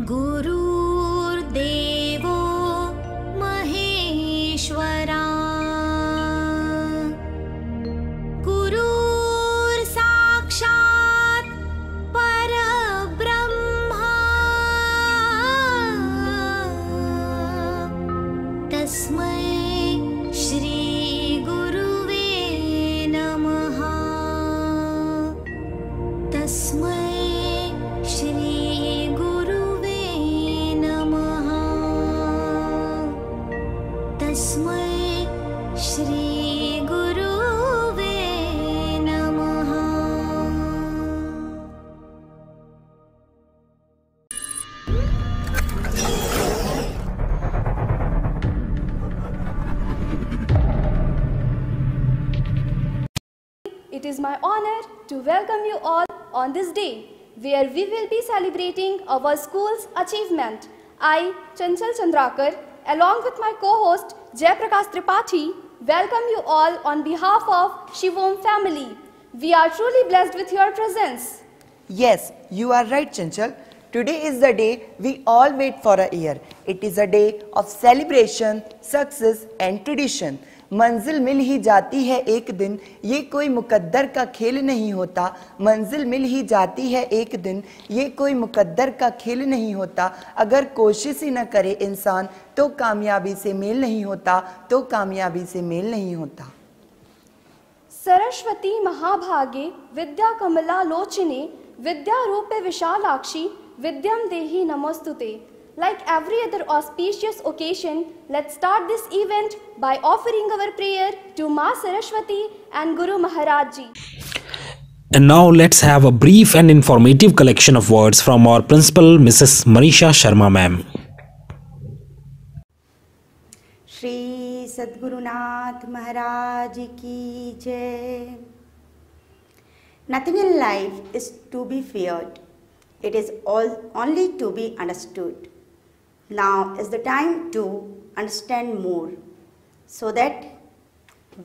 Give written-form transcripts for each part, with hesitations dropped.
गुरुर्देवो महेश्वरा गुरुर्साक्षात् परब्रह्मा तस्मै श्री गुरुवे नमः तस्मै श्री गुरुवे नमः तस्मै श्री गुरुवे नमः। It is my honor to welcome you all on this day where we will be celebrating our school's achievement. I, Chanchal Chandrakar, along with my co-host Jaiprakash Tripathi, welcome you all on behalf of Shivom family. We are truly blessed with your presence. Yes, you are right, Chanchal. Today is the day we all wait for a year. It is a day of celebration, success and tradition. मंजिल मिल ही जाती है एक दिन, ये कोई मुकद्दर का खेल नहीं होता। मंजिल मिल ही जाती है एक दिन, ये कोई मुकद्दर का खेल नहीं होता। अगर कोशिश ही न करे इंसान तो कामयाबी से मेल नहीं होता, तो कामयाबी से मेल नहीं होता। सरस्वती महाभागे विद्या कमला लोचने विद्या रूपे विशालाक्षी विद्यम देहि नमोस्तुते. Like every other auspicious occasion, let's start this event by offering our prayer to Ma Saraswati and Guru Maharaj Ji. And now let's have a brief and informative collection of words from our principal, Mrs. Manisha Sharma ma'am. Shri Sadgurunath Maharaj की जय. Nothing in life is to be feared. It is only to be understood. Now is the time to understand more so that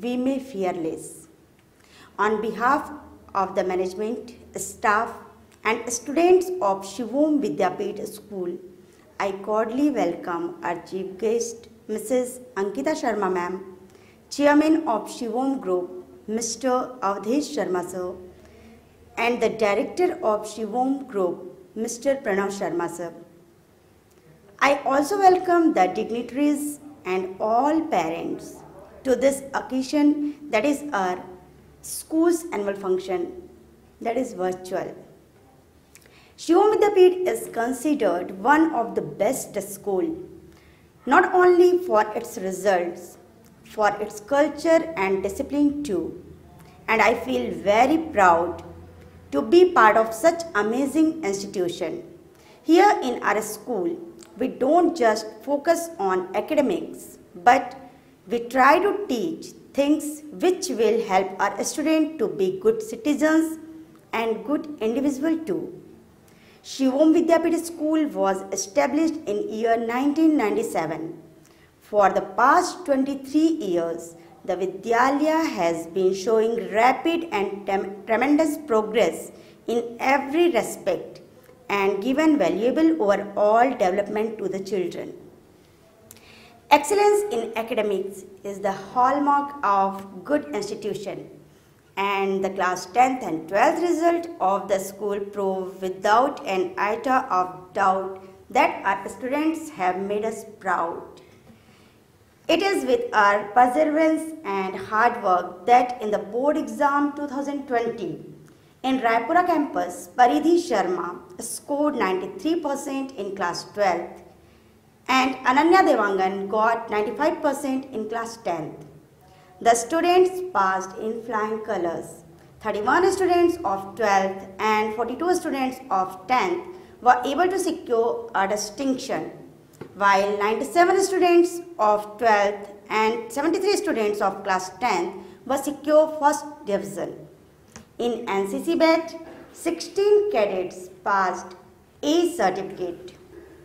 we may fear less. On behalf of the management, staff and students of Shivom Vidyapeeth School, I cordially welcome our chief guest, Mrs. Ankita Sharma ma'am, Chairman of Shivom Group, Mr. Avadhesh Sharma sir, and the Director of Shivom Group, Mr. Pranav Sharma sir. I also welcome the dignitaries and all parents to this occasion, that is our school's annual function, that is virtual. Shivom Vidyapeeth is considered one of the best schools, not only for its results, for its culture and discipline too. And I feel very proud to be part of such amazing institution. Here in our school, we don't just focus on academics, but we try to teach things which will help our students to be good citizens and good individuals too. Shivom Vidyapeeth School was established in year 1997. For the past 23 years, the Vidyalaya has been showing rapid and tremendous progress in every respect and given valuable overall development to the children. Excellence in academics is the hallmark of good institution, and the class 10th and 12th result of the school prove without an iota of doubt that our students have made us proud. It is with our perseverance and hard work that in the board exam 2020, in Raipura campus, Paridhi Sharma scored 93% in class 12th and Ananya Devangan got 95% in class 10th. The students passed in flying colors. 31 students of 12th and 42 students of 10th were able to secure a distinction, while 97 students of 12th and 73 students of class 10th were secure first division. In NCC batch, 16 cadets passed A certificate.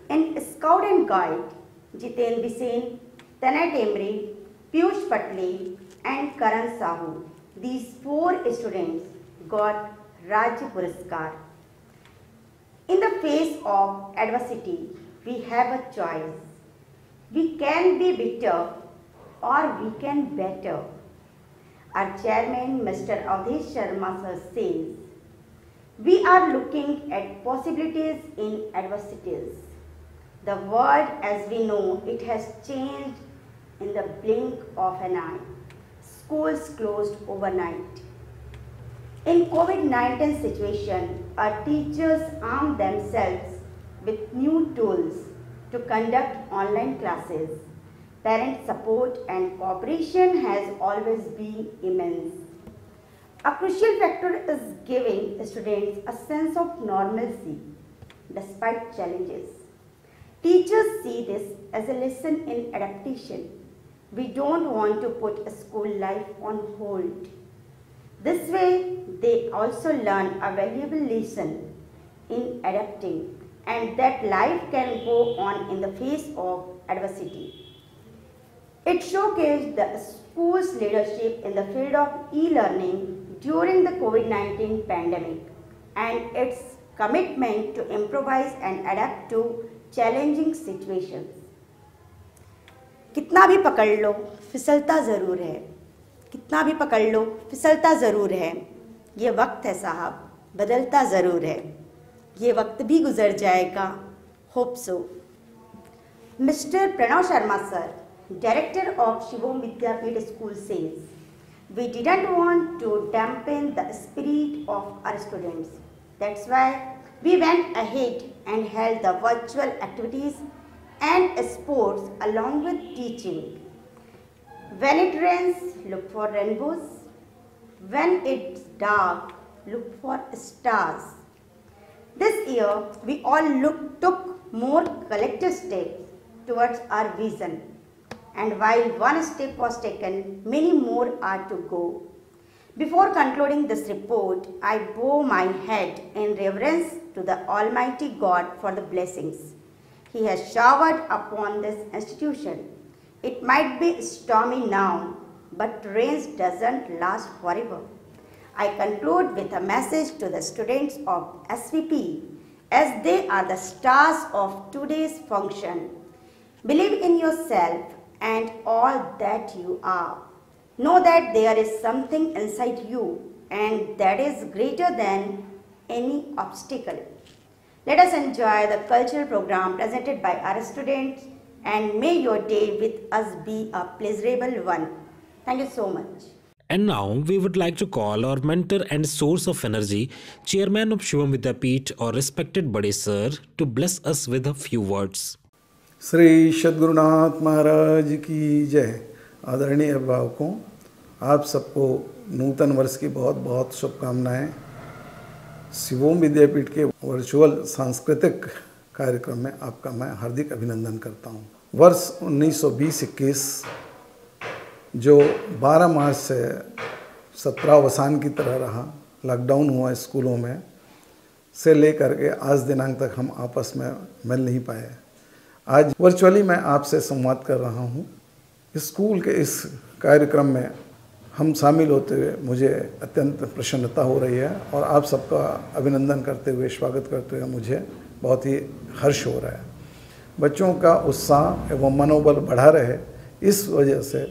In Scout and Guide, Jiten Bisen, Tanay Temri, Piyush Patle and Karan Sahu, these 4 students got Rajya Puraskar. In the face of adversity, we have a choice. We can be bitter or we can better. Our chairman, Mr. Avdesh Sharma sir, says, we are looking at possibilities in adversities. The world as we know it has changed in the blink of an eye. Schools closed overnight. In COVID-19 situation, our teachers armed themselves with new tools to conduct online classes. Parent support and cooperation has always been immense. A crucial factor is giving students a sense of normalcy despite challenges. Teachers see this as a lesson in adaptation. We don't want to put a school life on hold. This way, they also learn a valuable lesson in adapting and that life can go on in the face of adversity. It showcased the school's leadership in the field of e-learning during the COVID-19 pandemic and its commitment to improvise and adapt to challenging situations. कितना भी पकड़ लो फिसलता ज़रूर है, कितना भी पकड़ लो फिसलता ज़रूर है, ये वक्त है साहब बदलता ज़रूर है, ये वक्त भी गुजर जाएगा, hope so. Mister Pranav Sharma sir, Director of Shivom Vidyapeeth School says, we didn't want to dampen the spirit of our students. That's why we went ahead and held the virtual activities and sports along with teaching. When it rains, look for rainbows. When it's dark, look for stars. This year, we all took more collective steps towards our vision. And while one step was taken, many more are to go. Before concluding this report, I bow my head in reverence to the Almighty God for the blessings He has showered upon this institution. It might be stormy now, but rain doesn't last forever. I conclude with a message to the students of SVP, as they are the stars of today's function. Believe in yourself and all that you are. Know that there is something inside you and that is greater than any obstacle. Let us enjoy the cultural program presented by our students and may your day with us be a pleasurable one. Thank you so much. And now we would like to call our mentor and source of energy, Chairman of Shivom Vidyapeeth, or respected Bade Sir, to bless us with a few words. Shri Sadgurunath Maharaj की जय। आदरणीय अभिभावकों, आप सबको नूतन वर्ष की बहुत बहुत शुभकामनाएं। शिवोम विद्यापीठ के वर्चुअल सांस्कृतिक कार्यक्रम में आपका मैं हार्दिक अभिनंदन करता हूं। वर्ष 1920-21 जो 12 मार्च से सत्रावसान की तरह रहा, लॉकडाउन हुआ स्कूलों में, से लेकर के आज दिनांक तक हम आपस में मिल नहीं पाए। आज वर्चुअली मैं आपसे संवाद कर रहा हूं। स्कूल के इस कार्यक्रम में हम शामिल होते हुए मुझे अत्यंत प्रसन्नता हो रही है और आप सबका अभिनंदन करते हुए, स्वागत करते हुए मुझे बहुत ही हर्ष हो रहा है। बच्चों का उत्साह एवं मनोबल बढ़ा रहे, इस वजह से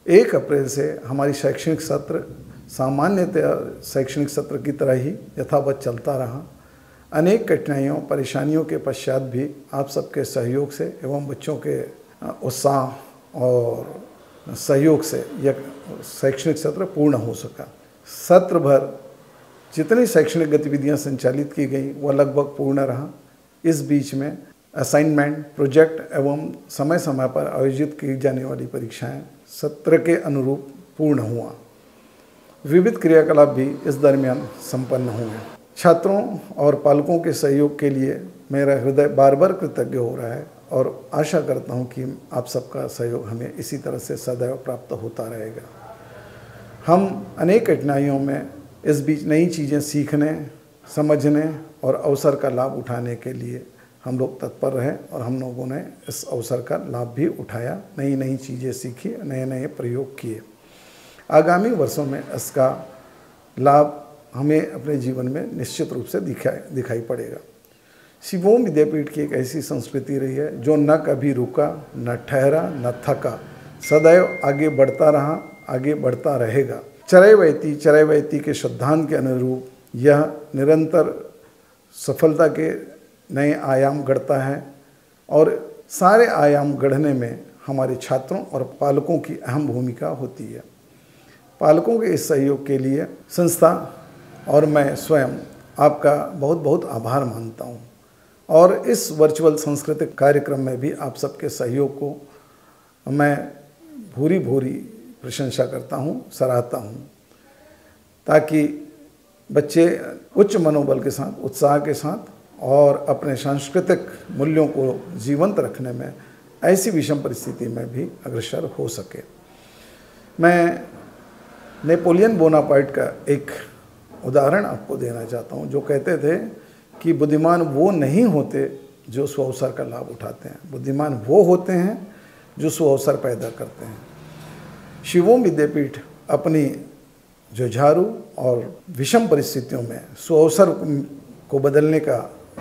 1 अप्रैल से हमारी शैक्षणिक सत्र सामान्यतः शैक्षणिक सत्र की तरह ही यथावत चलता रहा। अनेक कठिनाइयों परेशानियों के पश्चात भी आप सबके सहयोग से एवं बच्चों के उत्साह और सहयोग से यह शैक्षणिक सत्र पूर्ण हो सका। सत्र भर जितनी शैक्षणिक गतिविधियां संचालित की गई वह लगभग पूर्ण रहा। इस बीच में असाइनमेंट, प्रोजेक्ट एवं समय समय पर आयोजित की जाने वाली परीक्षाएं सत्र के अनुरूप पूर्ण हुआ। विविध क्रियाकलाप भी इस दरमियान संपन्न हुए। छात्रों और पालकों के सहयोग के लिए मेरा हृदय बार बार कृतज्ञ हो रहा है और आशा करता हूं कि आप सबका सहयोग हमें इसी तरह से सदैव प्राप्त होता रहेगा। हम अनेक कठिनाइयों में इस बीच नई चीज़ें सीखने, समझने और अवसर का लाभ उठाने के लिए हम लोग तत्पर रहे और हम लोगों ने इस अवसर का लाभ भी उठाया, नई नई चीज़ें सीखी, नए नए प्रयोग किए। आगामी वर्षों में इसका लाभ हमें अपने जीवन में निश्चित रूप से दिखाई पड़ेगा। शिवोम विद्यापीठ की एक ऐसी संस्कृति रही है जो न कभी रुका, न ठहरा, न थका, सदैव आगे बढ़ता रहा, आगे बढ़ता रहेगा। चरैवैती के सिद्धांत के अनुरूप यह निरंतर सफलता के नए आयाम गढ़ता है और सारे आयाम गढ़ने में हमारे छात्रों और पालकों की अहम भूमिका होती है। पालकों के इस सहयोग के लिए संस्था और मैं स्वयं आपका बहुत बहुत आभार मानता हूँ और इस वर्चुअल सांस्कृतिक कार्यक्रम में भी आप सबके सहयोग को मैं भूरी भूरी प्रशंसा करता हूँ, सराहता हूँ, ताकि बच्चे उच्च मनोबल के साथ, उत्साह के साथ और अपने सांस्कृतिक मूल्यों को जीवंत रखने में ऐसी विषम परिस्थिति में भी अग्रसर हो सके। मैं नेपोलियन बोनापार्ट का एक उदाहरण आपको देना चाहता हूँ, जो कहते थे कि बुद्धिमान वो नहीं होते जो सुअवसर का लाभ उठाते हैं, बुद्धिमान वो होते हैं जो सुअवसर पैदा करते हैं। शिवोम विद्यापीठ अपनी जुझारू और विषम परिस्थितियों में सुअवसर को बदलने का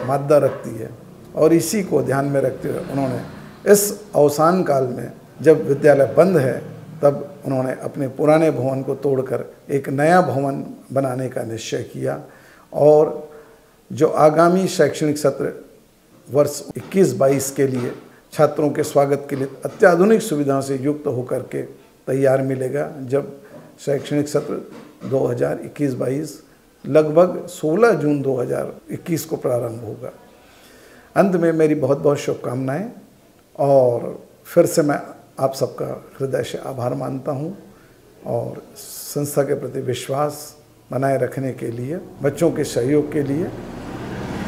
मादा रखती है और इसी को ध्यान में रखते हुए उन्होंने इस अवसान काल में जब विद्यालय बंद है तब उन्होंने अपने पुराने भवन को तोड़कर एक नया भवन बनाने का निश्चय किया और जो आगामी शैक्षणिक सत्र वर्ष 21-22 के लिए छात्रों के स्वागत के लिए अत्याधुनिक सुविधाओं से युक्त होकर के तैयार मिलेगा, जब शैक्षणिक सत्र 2021-22 लगभग 16 जून 2021 को प्रारंभ होगा। अंत में मेरी बहुत बहुत शुभकामनाएं और फिर से मैं आप सबका हृदय से आभार मानता हूं और संस्था के प्रति विश्वास बनाए रखने के लिए, बच्चों के सहयोग के लिए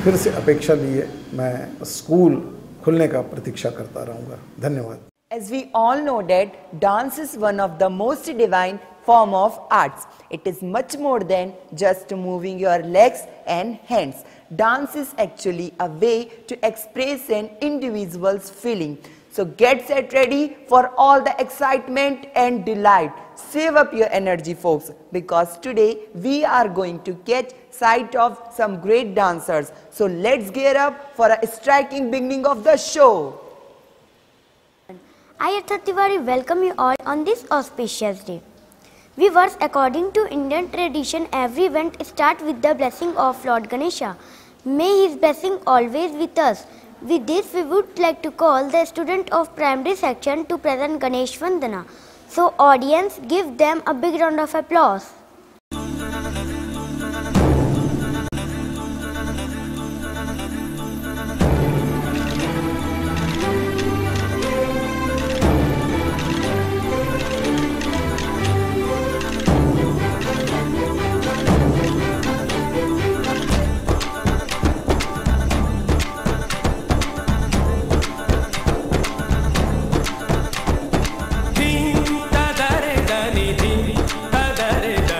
फिर से अपेक्षा लिए मैं स्कूल खुलने का प्रतीक्षा करता रहूँगा। धन्यवाद। As we all know that dance is one of the most divine form of arts. It is much more than just moving your legs and hands. Dance is actually a way to express an individual's feeling. So get set ready for all the excitement and delight. Save up your energy, folks, because today we are going to catch sight of some great dancers. So let's gear up for a striking beginning of the show. I, Artha Tiwari, welcome you all on this auspicious day. Viewers, according to Indian tradition, every event starts with the blessing of Lord Ganesha. May his blessing always with us. With this, we would like to call the student of primary section to present Ganesh Vandana. So, audience, give them a big round of applause. Da da re da ni di, da da re da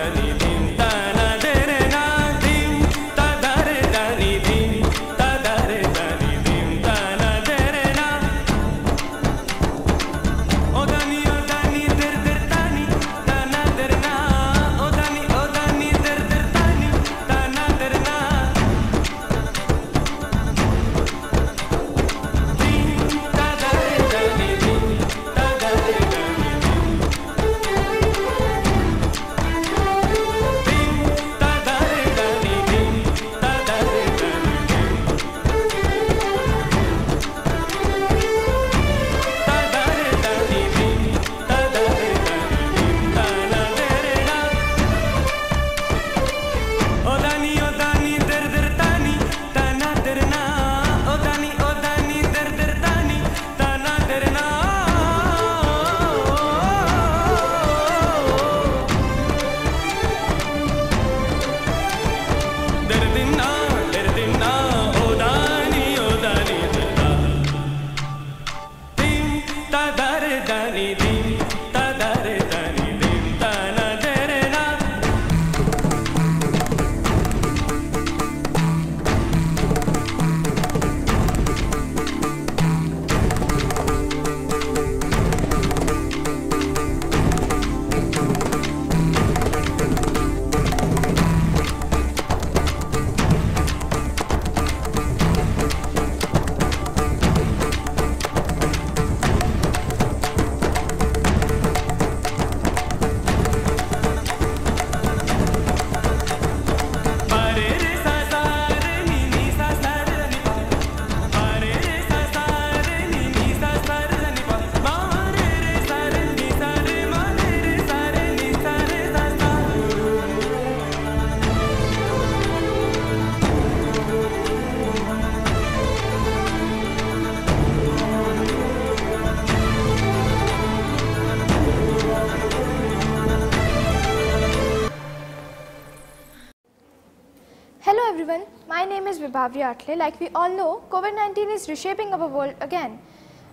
everyone, my name is Vibhavri Atle. Like we all know, COVID-19 is reshaping our world again.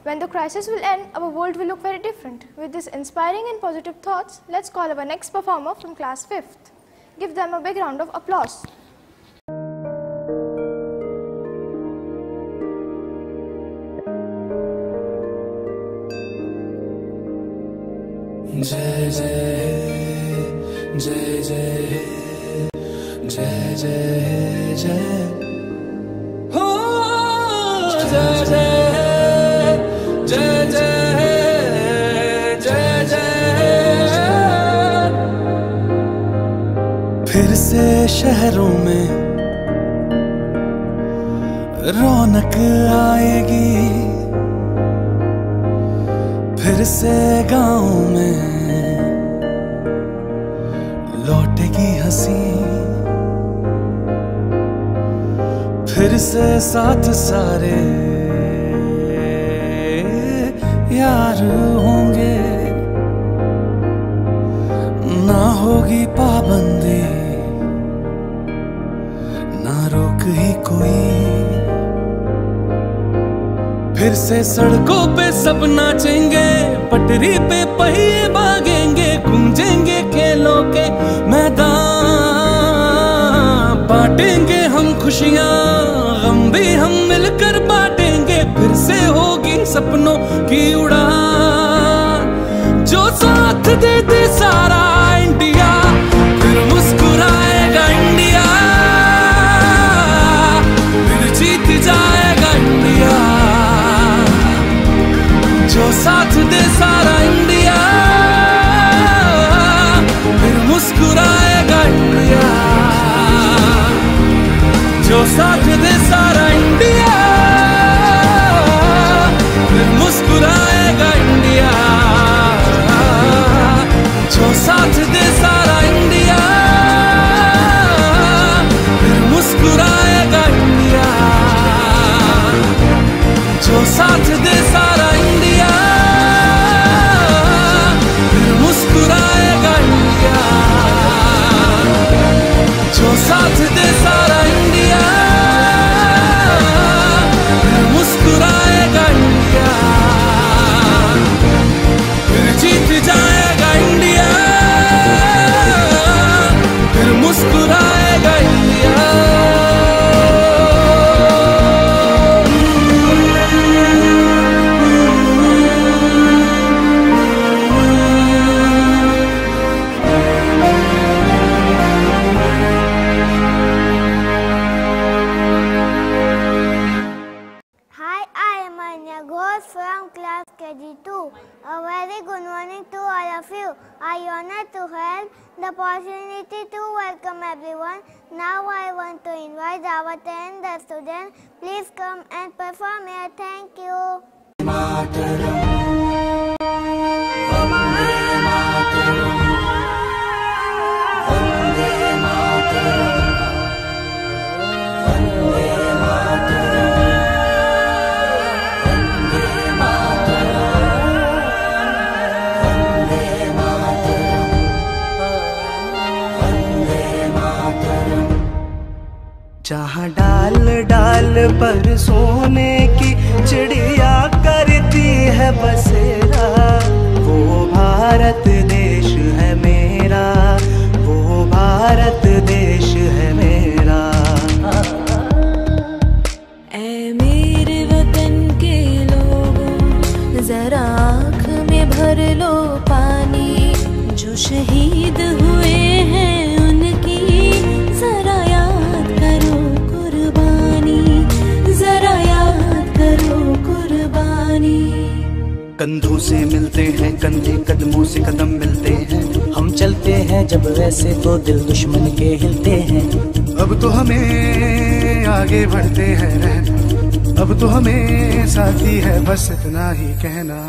When the crisis will end, our world will look very different. With this inspiring and positive thoughts, let's call our next performer from class 5th. Give them a big round of applause. जय जय जय जय जय जय जय हो जय जय जय जय जय जय। फिर से शहरों में रौनक आएगी, फिर से गाँव में लौटेगी हंसी, फिर से साथ सारे यार होंगे, ना होगी पाबंदी, ना रोक ही कोई। फिर से सड़कों पे सब नाचेंगे, पटरी पे पहिए भागेंगे, गूंजेंगे खेलों के मैदान, बांटेंगे हम खुशियाँ, गम भी हम मिलकर बांटेंगे। फिर से होगी सपनों की उड़ान, जो साथ दे दे सारा इंडिया, फिर मुस्कुराएगा इंडिया, फिर जीत जाएगा इंडिया। जो साथ दे सारा इंडिया, फिर मुस्कुराएगा इंडिया। जो साथ दे सारा इंडिया, फिर मुस्कुराएगा इंडिया। जो साथ दे सारा इंडिया, फिर मुस्कुराएगा इंडिया। जो साथ दे सारा इंडिया, फिर मुस्कुराएगा इंडिया। जो साथ दे सारा इंडिया, फिर मुस्कुराएगा इंडिया, फिर जीत जाएगा इंडिया, फिर मुस्कुराएगा India. From class KG2. A very good morning to all of you. I honor to have the opportunity to welcome everyone. Now I want to invite our 10th students. Please come and perform here. Thank you. जहाँ डाल डाल पर सोने की चिड़िया करती है बसेरा, वो भारत देश है मेरा, वो भारत देश है मेरा। ऐ मेरे वतन के लोगों, जरा आँख में भर लो पानी, जो शहीद हुए हैं उनकी जरा याद करो कुर्बानी, जरा याद करो कुर्बानी। कंधों से मिलते हैं कंधे, कदमों से कदम मिलते हैं, हम चलते हैं जब वैसे तो दिल दुश्मन के हिलते हैं। अब तो हमें आगे बढ़ते हैं रहना, अब तो हमें साथी है बस इतना ही कहना।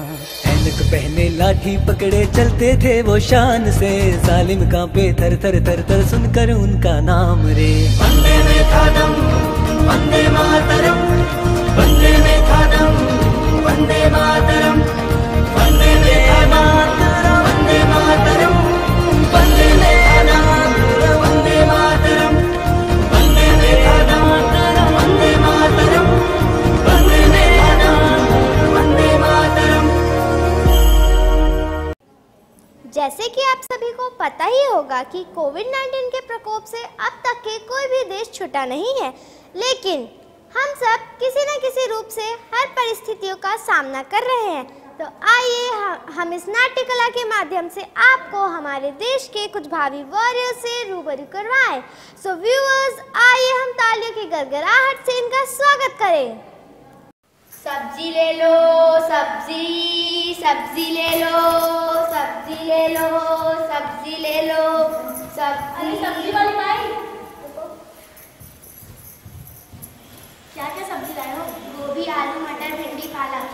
ऐनक पहने लाठी पकड़े चलते थे वो शान से, जालिम कांपे थर थर थर थर सुनकर उनका नाम रे। वंदे में था दम, वंदे मातरम, वंदे में था दम, वंदे मातरम, वंदे में था मातरम, वंदे मातरम, वंदे में था नाम, वंदे मातरम, वंदे में था कि कोविड-19 के प्रकोप से अब तक के कोई भी देश छूटा नहीं है, लेकिन हम सब किसी न किसी रूप से हर परिस्थितियों का सामना कर रहे हैं। तो आइए हम इस नाट्य कला के माध्यम से आपको हमारे देश के कुछ भावी वॉरियर्स से रूबरू करवाएं। सो व्यूअर्स, आइए हम तालियों की गड़गड़ाहट से इनका स्वागत करें। सब्जी ले लो, सब्जी, सब्जी ले लो, सब्जी ले लो, सब्जी ले लो, सब्जी। सब्जी वाली भाई, क्या क्या सब्जी लाए हो? गोभी, आलू, मटर, भिंडी, पालक।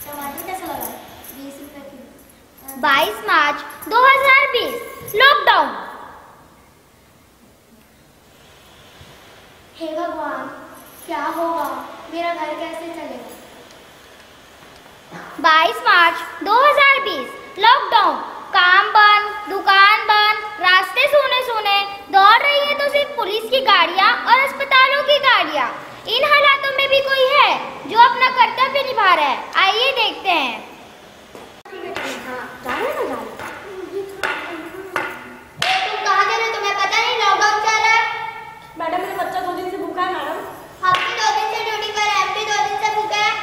टमाटर कैसा लगा? 20 रुपए किलो। 22 मार्च 2020 लॉकडाउन। हे भगवान, क्या होगा? मेरा घर कैसे चलेगा? 22 मार्च 2020 लॉकडाउन। काम बंद, दुकान बंद, रास्ते सूने सूने, दौड़ रही है तो सिर्फ पुलिस की गाड़ियां और अस्पतालों की गाड़ियां। इन हालातों में भी कोई है जो अपना कर्तव्य निभा रहा है। आइए देखते हैं। तुम कहाँ जा रहे हो? तुम्हें पता नहीं लॉकडाउन चल रहा है? मैडम, मेरा बच्चा 2 दिन से भूखा है मैडम। हम भी 2 दिन से ड्यूटी पर हैं, हम भी 2 दिन से भूखे हैं।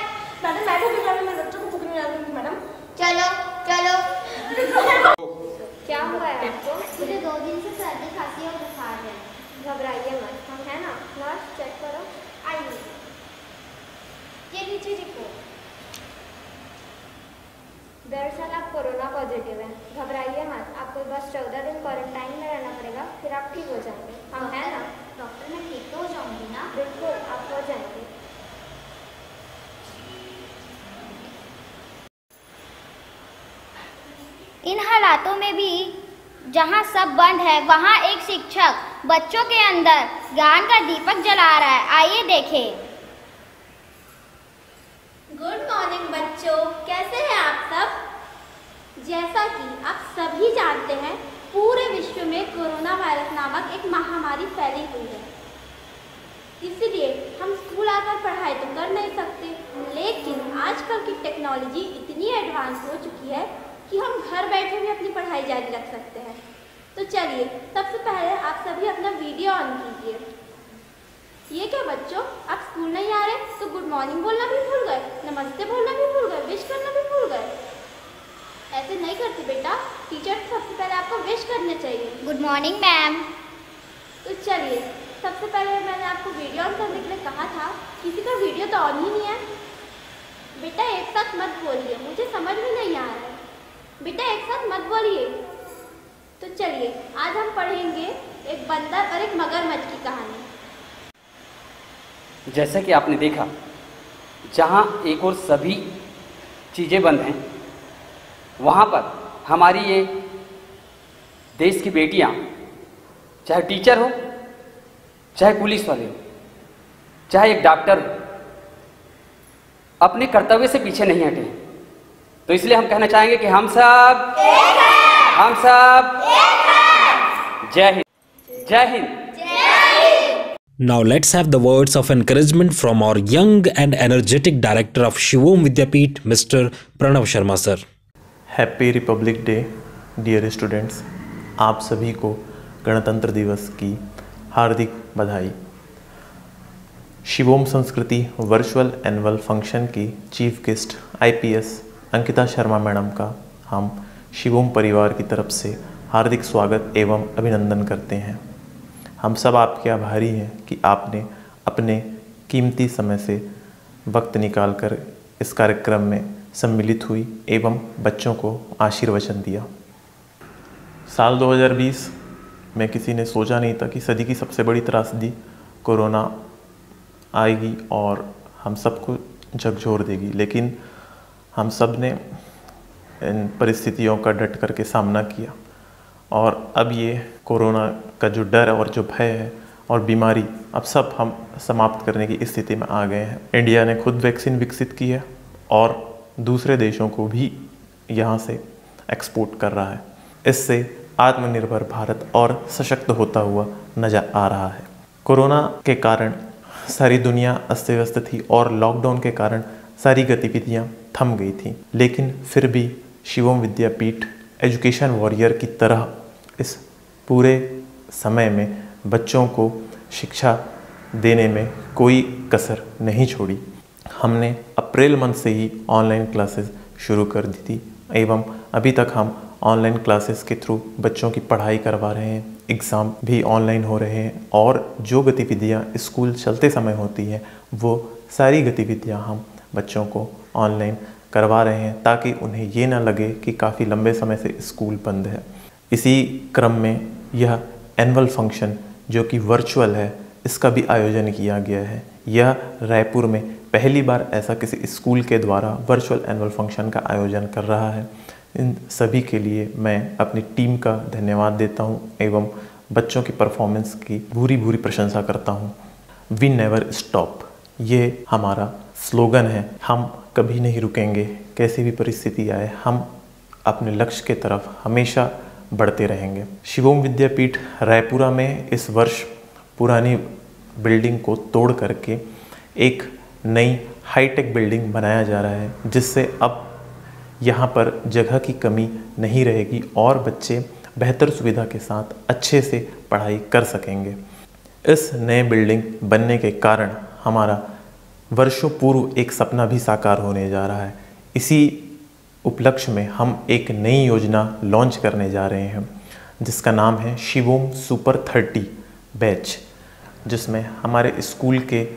मैडम, मैं भूखी जा रही हूँ, मेरे बच्चों को भूख नहीं लगी मैडम। चलो चलो। क्या हुआ है आपको? मुझे 2 दिन से सर्दी, खांसी और बुखार है। घबराइए मत, हम है ना। नर्स चेक करो। आइए, ये लीजिए रिपोर्ट। दरअसल आप कोरोना पॉजिटिव हैं। घबराइए मत, आपको बस 14 दिन क्वारंटाइन में रहना पड़ेगा, फिर आप ठीक हो जाएंगे। हम है ना। डॉक्टर, मैं ठीक तो हो जाऊंगी ना? बिल्कुल, आप हो जाएंगे। इन हालातों में भी जहां सब बंद है, वहां एक शिक्षक बच्चों के अंदर ज्ञान का दीपक जला रहा है। आइए देखें। गुड मॉर्निंग बच्चों, कैसे हैं आप सब? जैसा कि आप सभी जानते हैं, पूरे विश्व में कोरोना वायरस नामक एक महामारी फैली हुई है। इसलिए हम स्कूल आकर पढ़ाई तो कर नहीं सकते, लेकिन आजकल की टेक्नोलॉजी इतनी एडवांस हो चुकी है कि हम घर बैठे भी अपनी पढ़ाई जारी रख सकते हैं। तो चलिए, सबसे पहले आप सभी अपना वीडियो ऑन कीजिए। ये क्या बच्चों, आप स्कूल नहीं आ रहे तो गुड मॉर्निंग बोलना भी भूल गए, नमस्ते बोलना भी भूल गए, विश करना भी भूल गए। ऐसे नहीं करते बेटा, टीचर सबसे पहले आपको विश करना चाहिए। Good morning ma'am. तो चलिए, सबसे पहले मैंने आपको वीडियो ऑन करने के लिए कहा था, किसी का वीडियो तो ऑन ही नहीं है। बेटा एक साथ मत बोलिए, मुझे समझ में नहीं आ रहा है। बेटा एक साथ मत बोलिए। तो चलिए, आज हम पढ़ेंगे एक बंदर और एक मगरमच्छ की कहानी। जैसा कि आपने देखा, जहाँ एक और सभी चीज़ें बंद हैं, वहाँ पर हमारी ये देश की बेटियाँ, चाहे टीचर हो, चाहे पुलिस वाले हो, चाहे एक डॉक्टर हो, अपने कर्तव्य से पीछे नहीं हटे। तो इसलिए हम कहना चाहेंगे कि हम सब जय हिंद, जय Hind. Now let's have the words of encouragement from our young and energetic director of Shivom Vidyapeeth, Mr. Pranav Sharma sir. Happy Republic Day dear students. आप सभी को गणतंत्र दिवस की हार्दिक बधाई। शिवोम संस्कृति वर्चुअल एनुअल फंक्शन की chief guest IPS Ankita Sharma madam का हम शिवोम परिवार की तरफ से हार्दिक स्वागत एवं अभिनंदन करते हैं। हम सब आपके आभारी हैं कि आपने अपने कीमती समय से वक्त निकालकर इस कार्यक्रम में सम्मिलित हुई एवं बच्चों को आशीर्वचन दिया। साल 2020 में किसी ने सोचा नहीं था कि सदी की सबसे बड़ी त्रासदी कोरोना आएगी और हम सबको झकझोर देगी, लेकिन हम सब ने इन परिस्थितियों का डट करके सामना किया और अब ये कोरोना का जो डर और जो भय है और बीमारी, अब सब हम समाप्त करने की स्थिति में आ गए हैं। इंडिया ने खुद वैक्सीन विकसित की है और दूसरे देशों को भी यहाँ से एक्सपोर्ट कर रहा है। इससे आत्मनिर्भर भारत और सशक्त होता हुआ नजर आ रहा है। कोरोना के कारण सारी दुनिया अस्त व्यस्त थी और लॉकडाउन के कारण सारी गतिविधियाँ थम गई थी, लेकिन फिर भी शिवम विद्यापीठ एजुकेशन वॉरियर की तरह इस पूरे समय में बच्चों को शिक्षा देने में कोई कसर नहीं छोड़ी। हमने अप्रैल मंथ से ही ऑनलाइन क्लासेस शुरू कर दी थी एवं अभी तक हम ऑनलाइन क्लासेस के थ्रू बच्चों की पढ़ाई करवा रहे हैं, एग्ज़ाम भी ऑनलाइन हो रहे हैं और जो गतिविधियां स्कूल चलते समय होती हैं वो सारी गतिविधियां हम बच्चों को ऑनलाइन करवा रहे हैं ताकि उन्हें ये ना लगे कि काफ़ी लंबे समय से स्कूल बंद है। इसी क्रम में यह एनुअल फंक्शन जो कि वर्चुअल है, इसका भी आयोजन किया गया है। यह रायपुर में पहली बार ऐसा किसी स्कूल के द्वारा वर्चुअल एनुअल फंक्शन का आयोजन कर रहा है। इन सभी के लिए मैं अपनी टीम का धन्यवाद देता हूं एवं बच्चों की परफॉर्मेंस की भूरी भूरी प्रशंसा करता हूं। वी नेवर स्टॉप, ये हमारा स्लोगन है। हम कभी नहीं रुकेंगे, कैसी भी परिस्थिति आए हम अपने लक्ष्य के तरफ हमेशा बढ़ते रहेंगे। शिवोम विद्यापीठ रायपुरा में इस वर्ष पुरानी बिल्डिंग को तोड़ करके एक नई हाईटेक बिल्डिंग बनाया जा रहा है, जिससे अब यहाँ पर जगह की कमी नहीं रहेगी और बच्चे बेहतर सुविधा के साथ अच्छे से पढ़ाई कर सकेंगे। इस नए बिल्डिंग बनने के कारण हमारा वर्षों पूर्व एक सपना भी साकार होने जा रहा है। इसी उपलक्ष्य में हम एक नई योजना लॉन्च करने जा रहे हैं जिसका नाम है शिवोम सुपर 30 बैच, जिसमें हमारे स्कूल के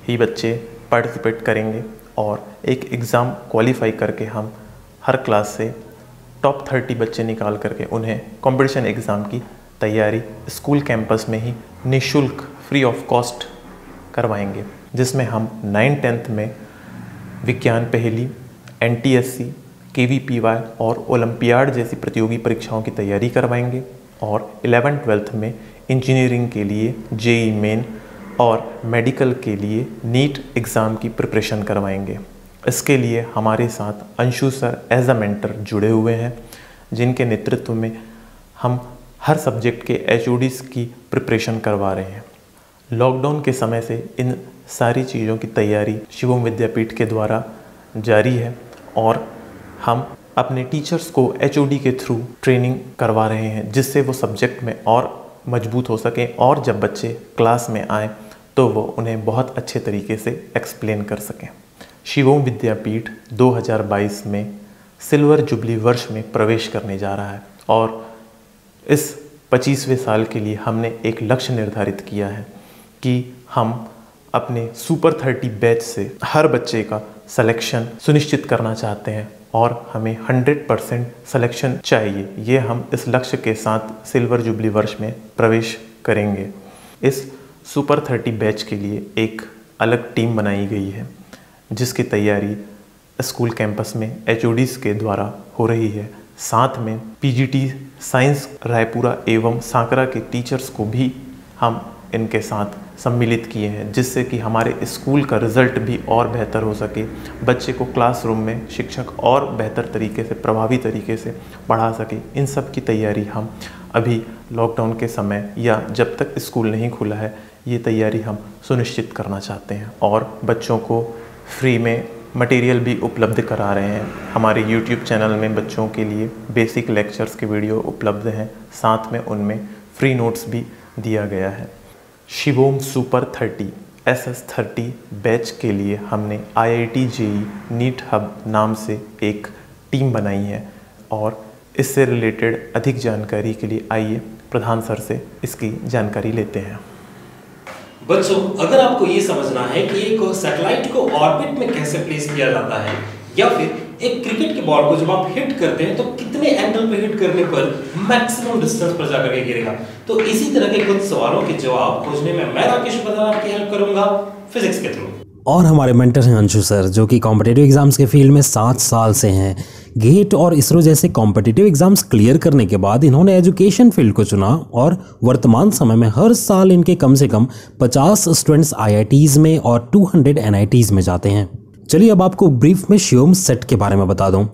ही बच्चे पार्टिसिपेट करेंगे और एक एग्ज़ाम क्वालिफाई करके हम हर क्लास से टॉप 30 बच्चे निकाल करके उन्हें कंपटीशन एग्ज़ाम की तैयारी स्कूल कैंपस में ही निःशुल्क फ्री ऑफ कॉस्ट करवाएंगे, जिसमें हम 9th-10th में विज्ञान पहेली, NTSC, KVPY और ओलंपियाड जैसी प्रतियोगी परीक्षाओं की तैयारी करवाएंगे और 11th-12th में इंजीनियरिंग के लिए JEE मेन और मेडिकल के लिए नीट एग्ज़ाम की प्रिपरेशन करवाएंगे। इसके लिए हमारे साथ Anshu sir as a mentor जुड़े हुए हैं, जिनके नेतृत्व में हम हर सब्जेक्ट के HODs की प्रिपरेशन करवा रहे हैं। लॉकडाउन के समय से इन सारी चीज़ों की तैयारी शिवोम विद्यापीठ के द्वारा जारी है और हम अपने टीचर्स को HOD के थ्रू ट्रेनिंग करवा रहे हैं, जिससे वो सब्जेक्ट में और मजबूत हो सकें और जब बच्चे क्लास में आएँ तो वो उन्हें बहुत अच्छे तरीके से एक्सप्लेन कर सकें। शिवोम विद्यापीठ 2022 में सिल्वर जुबली वर्ष में प्रवेश करने जा रहा है और इस 25वें साल के लिए हमने एक लक्ष्य निर्धारित किया है कि हम अपने सुपर 30 बैच से हर बच्चे का सिलेक्शन सुनिश्चित करना चाहते हैं और हमें 100% सिलेक्शन चाहिए। ये हम इस लक्ष्य के साथ सिल्वर जुबली वर्ष में प्रवेश करेंगे। इस सुपर 30 बैच के लिए एक अलग टीम बनाई गई है जिसकी तैयारी स्कूल कैंपस में HODs के द्वारा हो रही है। साथ में PGT साइंस रायपुरा एवं सांकरा के टीचर्स को भी हम इनके साथ सम्मिलित किए हैं, जिससे कि हमारे स्कूल का रिज़ल्ट भी और बेहतर हो सके, बच्चे को क्लासरूम में शिक्षक और बेहतर तरीके से प्रभावी तरीके से पढ़ा सके। इन सब की तैयारी हम अभी लॉकडाउन के समय या जब तक स्कूल नहीं खुला है ये तैयारी हम सुनिश्चित करना चाहते हैं और बच्चों को फ्री में मटेरियल भी उपलब्ध करा रहे हैं। हमारे YouTube चैनल में बच्चों के लिए बेसिक लेक्चर्स के वीडियो उपलब्ध हैं, साथ में उनमें फ्री नोट्स भी दिया गया है। शिवोम सुपर 30 SS30 बैच के लिए हमने IIT JEE नीट हब नाम से एक टीम बनाई है और इससे रिलेटेड अधिक जानकारी के लिए आइए प्रधान सर से इसकी जानकारी लेते हैं। बच्चों, अगर आपको ये समझना है कि एक सैटेलाइट को ऑर्बिट में कैसे प्लेस किया जाता है या फिर एक क्रिकेट के बॉल को जब आप हिट करते हैं तो कितने एंगल पे हिट करने पर मैक्सिमम डिस्टेंस पर जाकर के गिरेगा, तो इसी तरह के कुछ सवालों के जवाब खोजने में मैं राकेश प्रधान आपकी हेल्प करूंगा फिजिक्स के थ्रू। और हमारे मेंटर हैं अंशु सर, जो कि कॉम्पिटिटिव एग्जाम्स के फील्ड में 7 साल से हैं। गेट और इसरो जैसे कॉम्पिटिटिव एग्जाम्स क्लियर करने के बाद इन्होंने एजुकेशन फील्ड को चुना और वर्तमान समय में हर साल इनके कम से कम 50 स्टूडेंट्स IITs में और 200 NITs में जाते हैं। चलिए अब आपको ब्रीफ में शिवोम सेट के बारे में बता दूं।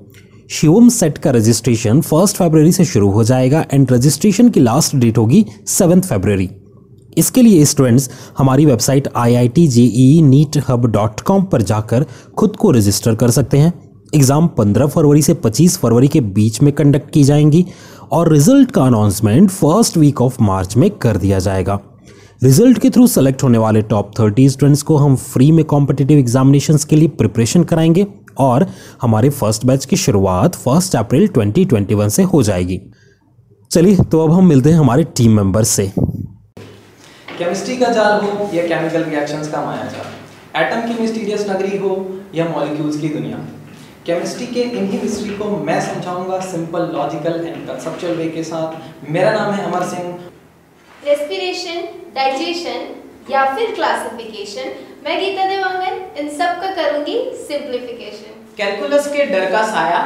शिवोम सेट का रजिस्ट्रेशन 1 फरवरी से शुरू हो जाएगा एंड रजिस्ट्रेशन की लास्ट डेट होगी 7 फरवरी। इसके लिए स्टूडेंट्स हमारी वेबसाइट IITJEE NEETHub.com पर जाकर खुद को रजिस्टर कर सकते हैं। एग्ज़ाम 15 फरवरी से 25 फरवरी के बीच में कंडक्ट की जाएंगी और रिजल्ट का announcement first week of March में कर दिया जाएगा। रिजल्ट के थ्रू सेलेक्ट होने वाले टॉप 30 स्टूडेंट्स को हम फ्री में कॉम्पिटिटिव एग्जामिनेशंस के लिए प्रिपरेशन कराएंगे और हमारे फर्स्ट बैच की शुरुआत 1 अप्रैल 2021 से हो जाएगी। चलिए तो अब हम मिलते हैं हमारे टीम मेंबर्स से। केमिस्ट्री का जाल हो या केमिकल रिएक्शंस का मायाजाल, एटम की मिस्टीरियस नगरी हो या मॉलिक्यूल्स की दुनिया, केमिस्ट्री के इन्हीं मिस्ट्री को मैं समझाऊंगा सिंपल, लॉजिकल एंड कंसेप्चुअल वे के साथ। मेरा नाम है अमर सिंह। रेस्पिरेशन, डाइजेशन या फिर क्लासिफिकेशन, मैं गीता देवांगन इन सब का करूंगी सिंप्लीफिकेशन। कैलकुलस के डर का साया,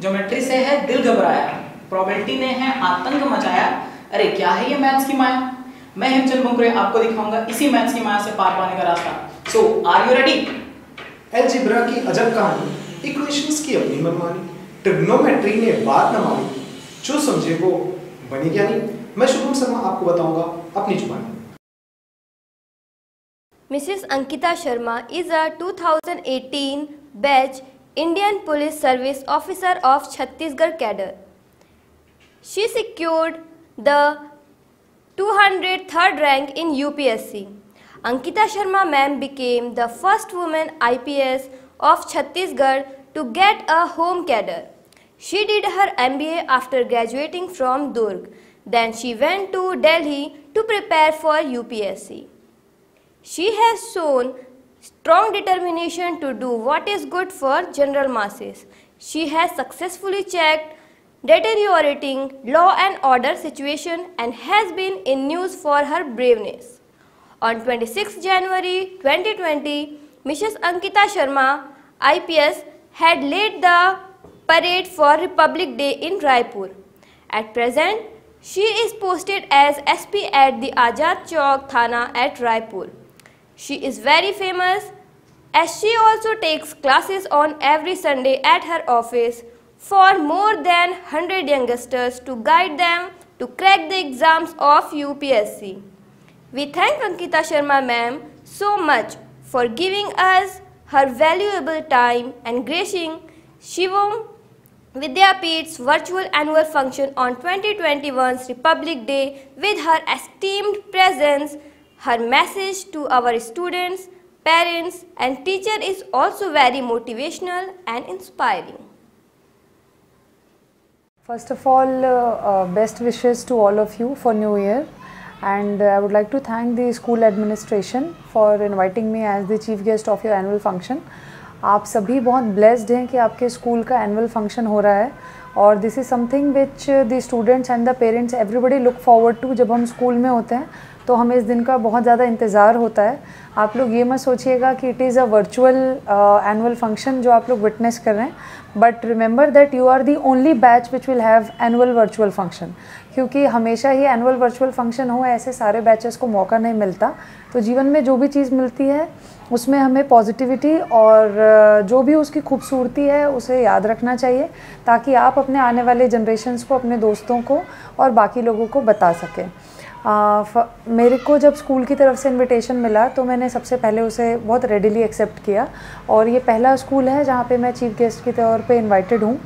ज्योमेट्री से है दिल घबराया, प्रोबेबिलिटी ने है आतंक मचाया, अरे क्या है ये मैथ्स की माया। मैं हिमचंद मुंगरे आपको दिखाऊंगा इसी मैथ्स की माया से पार पाने का रास्ता। सो आर यू रेडी? अलजेब्रा की अजब कहानी, इक्वेशंस की अपनी मनमानी, ट्रिग्नोमेट्री ने बात न मानी, जो समझे वो बने ज्ञानी। मैं शुभम शर्मा आपको बताऊंगा अपनी जुबानी। Mrs. Ankita Sharma is a 2018 batch Indian Police Service Officer of Chhattisgarh cadre. She secured the 203rd rank in UPSC. Ankita Sharma ma'am became the first woman IPS of Chhattisgarh to get a home cadre. She did her MBA after graduating from Durg. Then she went to Delhi to prepare for UPSC. She has shown strong determination to do what is good for general masses. She has successfully checked deteriorating law and order situation and has been in news for her braveness. On 26 January 2020, Mrs. Ankita Sharma, IPS, had led the parade for Republic Day in Raipur. At present, she is posted as SP at the Azad Chowk Thana at Raipur. She is very famous as she also takes classes on every Sunday at her office for more than 100 youngsters to guide them to crack the exams of UPSC. We thank Ankita Sharma ma'am so much for giving us her valuable time and gracing Shivam Vidyapeeth's virtual annual function on 2021's Republic Day with her esteemed presence. Her message to our students, parents and teachers is also very motivational and inspiring. First of all, best wishes to all of you for New Year, and I would like to thank the school administration for inviting me as the chief guest of your annual function. आप सभी बहुत blessed हैं कि आपके school का annual function हो रहा है और this is something which the students and the parents everybody look forward to। जब हम स्कूल में होते हैं तो हमें इस दिन का बहुत ज़्यादा इंतज़ार होता है। आप लोग ये मत सोचिएगा कि it is a virtual annual function जो आप लोग विटनेस कर रहे हैं, but remember that you are the only batch which will have annual virtual function, क्योंकि हमेशा ही एनुअल वर्चुअल फंक्शन हो ऐसे सारे बैचेस को मौका नहीं मिलता। तो जीवन में जो भी चीज़ मिलती है उसमें हमें पॉजिटिविटी और जो भी उसकी खूबसूरती है उसे याद रखना चाहिए ताकि आप अपने आने वाले जनरेशन्स को, अपने दोस्तों को और बाकी लोगों को बता सकें। मेरे को जब स्कूल की तरफ से इनविटेशन मिला तो मैंने सबसे पहले उसे बहुत रेडिली एक्सेप्ट किया और ये पहला स्कूल है जहाँ पे मैं चीफ गेस्ट के तौर पे इनवाइटेड हूँ